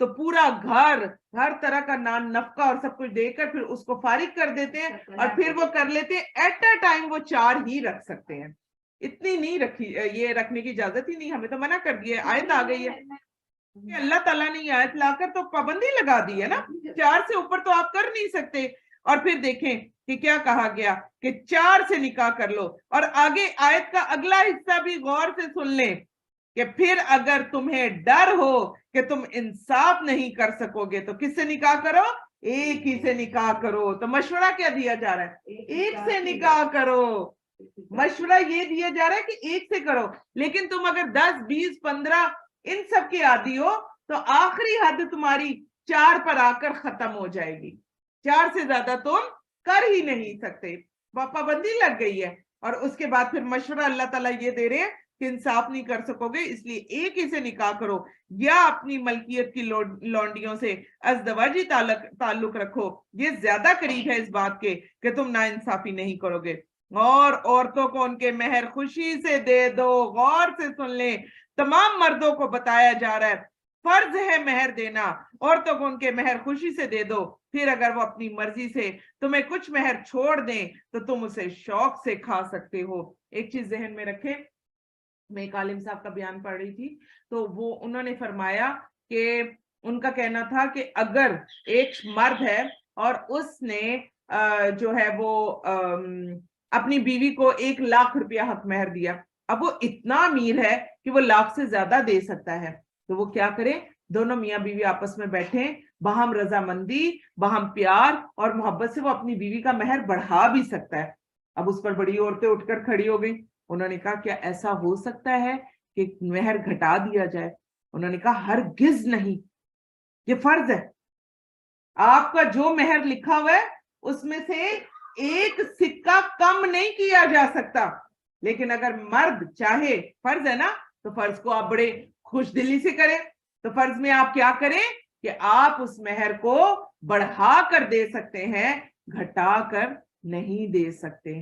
Speaker 1: تو پورا گھر ہر طرح کا نان نفقہ اور سب کچھ دے کر پھر اس کو فارغ کر دیتے ہیں اور پھر وہ کر لیتے ہیں ایٹ اے ٹائم وہ 4 ہی رکھ سکتے ہیں. اتنی نہیں رکھی, یہ رکھنے کی اجازت ہی نہیں, ہمیں تو منع کر دیا, آیت آ گئی ہے. اللہ تعالیٰ نے یہ آیت لا کر تو پابندی لگا دی ہے نا, 4 سے اوپر تو آپ کر نہیں سکتے. اور پھر دیکھیں کہ کیا کہا گیا کہ 4 سے نکاح کر لو. اور آگے آیت کا اگلا حصہ بھی غور سے سن لیں کہ پھر اگر تمہیں ڈر ہو کہ تم انصاف نہیں کر سکو گے تو کس سے نکاح کرو؟ ایک ہی سے نکاح کرو. تو مشورہ کیا دیا جا رہا ہے؟ ایک سے نکاح کرو. مشورہ یہ دیا جا رہا ہے کہ ایک سے کرو. لیکن تم اگر 10 20 15 ان سب کے عادی ہو تو آخری حد تمہاری 4 پر آ کر ختم ہو جائے گی. 4 سے زیادہ تم کر ہی نہیں سکتے, پابندی لگ گئی ہے. اور اس کے بعد پھر مشورہ اللہ تعالیٰ یہ دے رہے ہیں کہ انصاف نہیں کر سکو گے, اس لیے ایک ہی سے نکاح کرو یا اپنی ملکیت کی لونڈیوں سے ازدواجی تعلق رکھو. یہ زیادہ قریب ہے اس بات کے کہ تم ناانصافی نہیں کرو گے. اور عورتوں کو ان کے مہر خوشی سے دے دو. غور سے سن لیں, تمام مردوں کو بتایا جا رہا ہے فرض ہے مہر دینا, عورتوں کو ان کے مہر خوشی سے دے دو. پھر اگر وہ اپنی مرضی سے تمہیں کچھ مہر چھوڑ دیں تو تم اسے شوق سے کھا سکتے ہو. ایک چیز ذہن میں رکھیں, میں ایک عالم صاحب کا بیان پڑھ رہی تھی تو وہ انہوں نے فرمایا کہ ان کا کہنا تھا کہ اگر ایک مرد ہے اور اس نے جو ہے وہ اپنی بیوی کو 1 لاکھ روپیہ حق مہر دیا, اب وہ اتنا امیر ہے کہ وہ 1 لاکھ سے زیادہ دے سکتا ہے, تو وہ کیا کرے؟ دونوں میاں بیوی آپس میں بیٹھیں, باہم رضامندی, باہم پیار اور محبت سے وہ اپنی بیوی کا مہر بڑھا بھی سکتا ہے. اب اس پر بڑی عورتیں اٹھ کر کھڑی ہو گئی. انہوں نے کہا کیا ایسا ہو سکتا ہے کہ مہر گھٹا دیا جائے؟ انہوں نے کہا ہرگز نہیں, یہ فرض ہے. آپ کا جو مہر لکھا ہوا ہے اس میں سے 1 سکہ کم نہیں کیا جا سکتا. لیکن اگر مرد چاہے, فرض ہے نا, تو فرض کو آپ بڑے خوش دلی سے کریں. تو فرض میں آپ کیا کریں کہ آپ اس مہر کو بڑھا کر دے سکتے ہیں, گھٹا کر نہیں دے سکتے ہیں.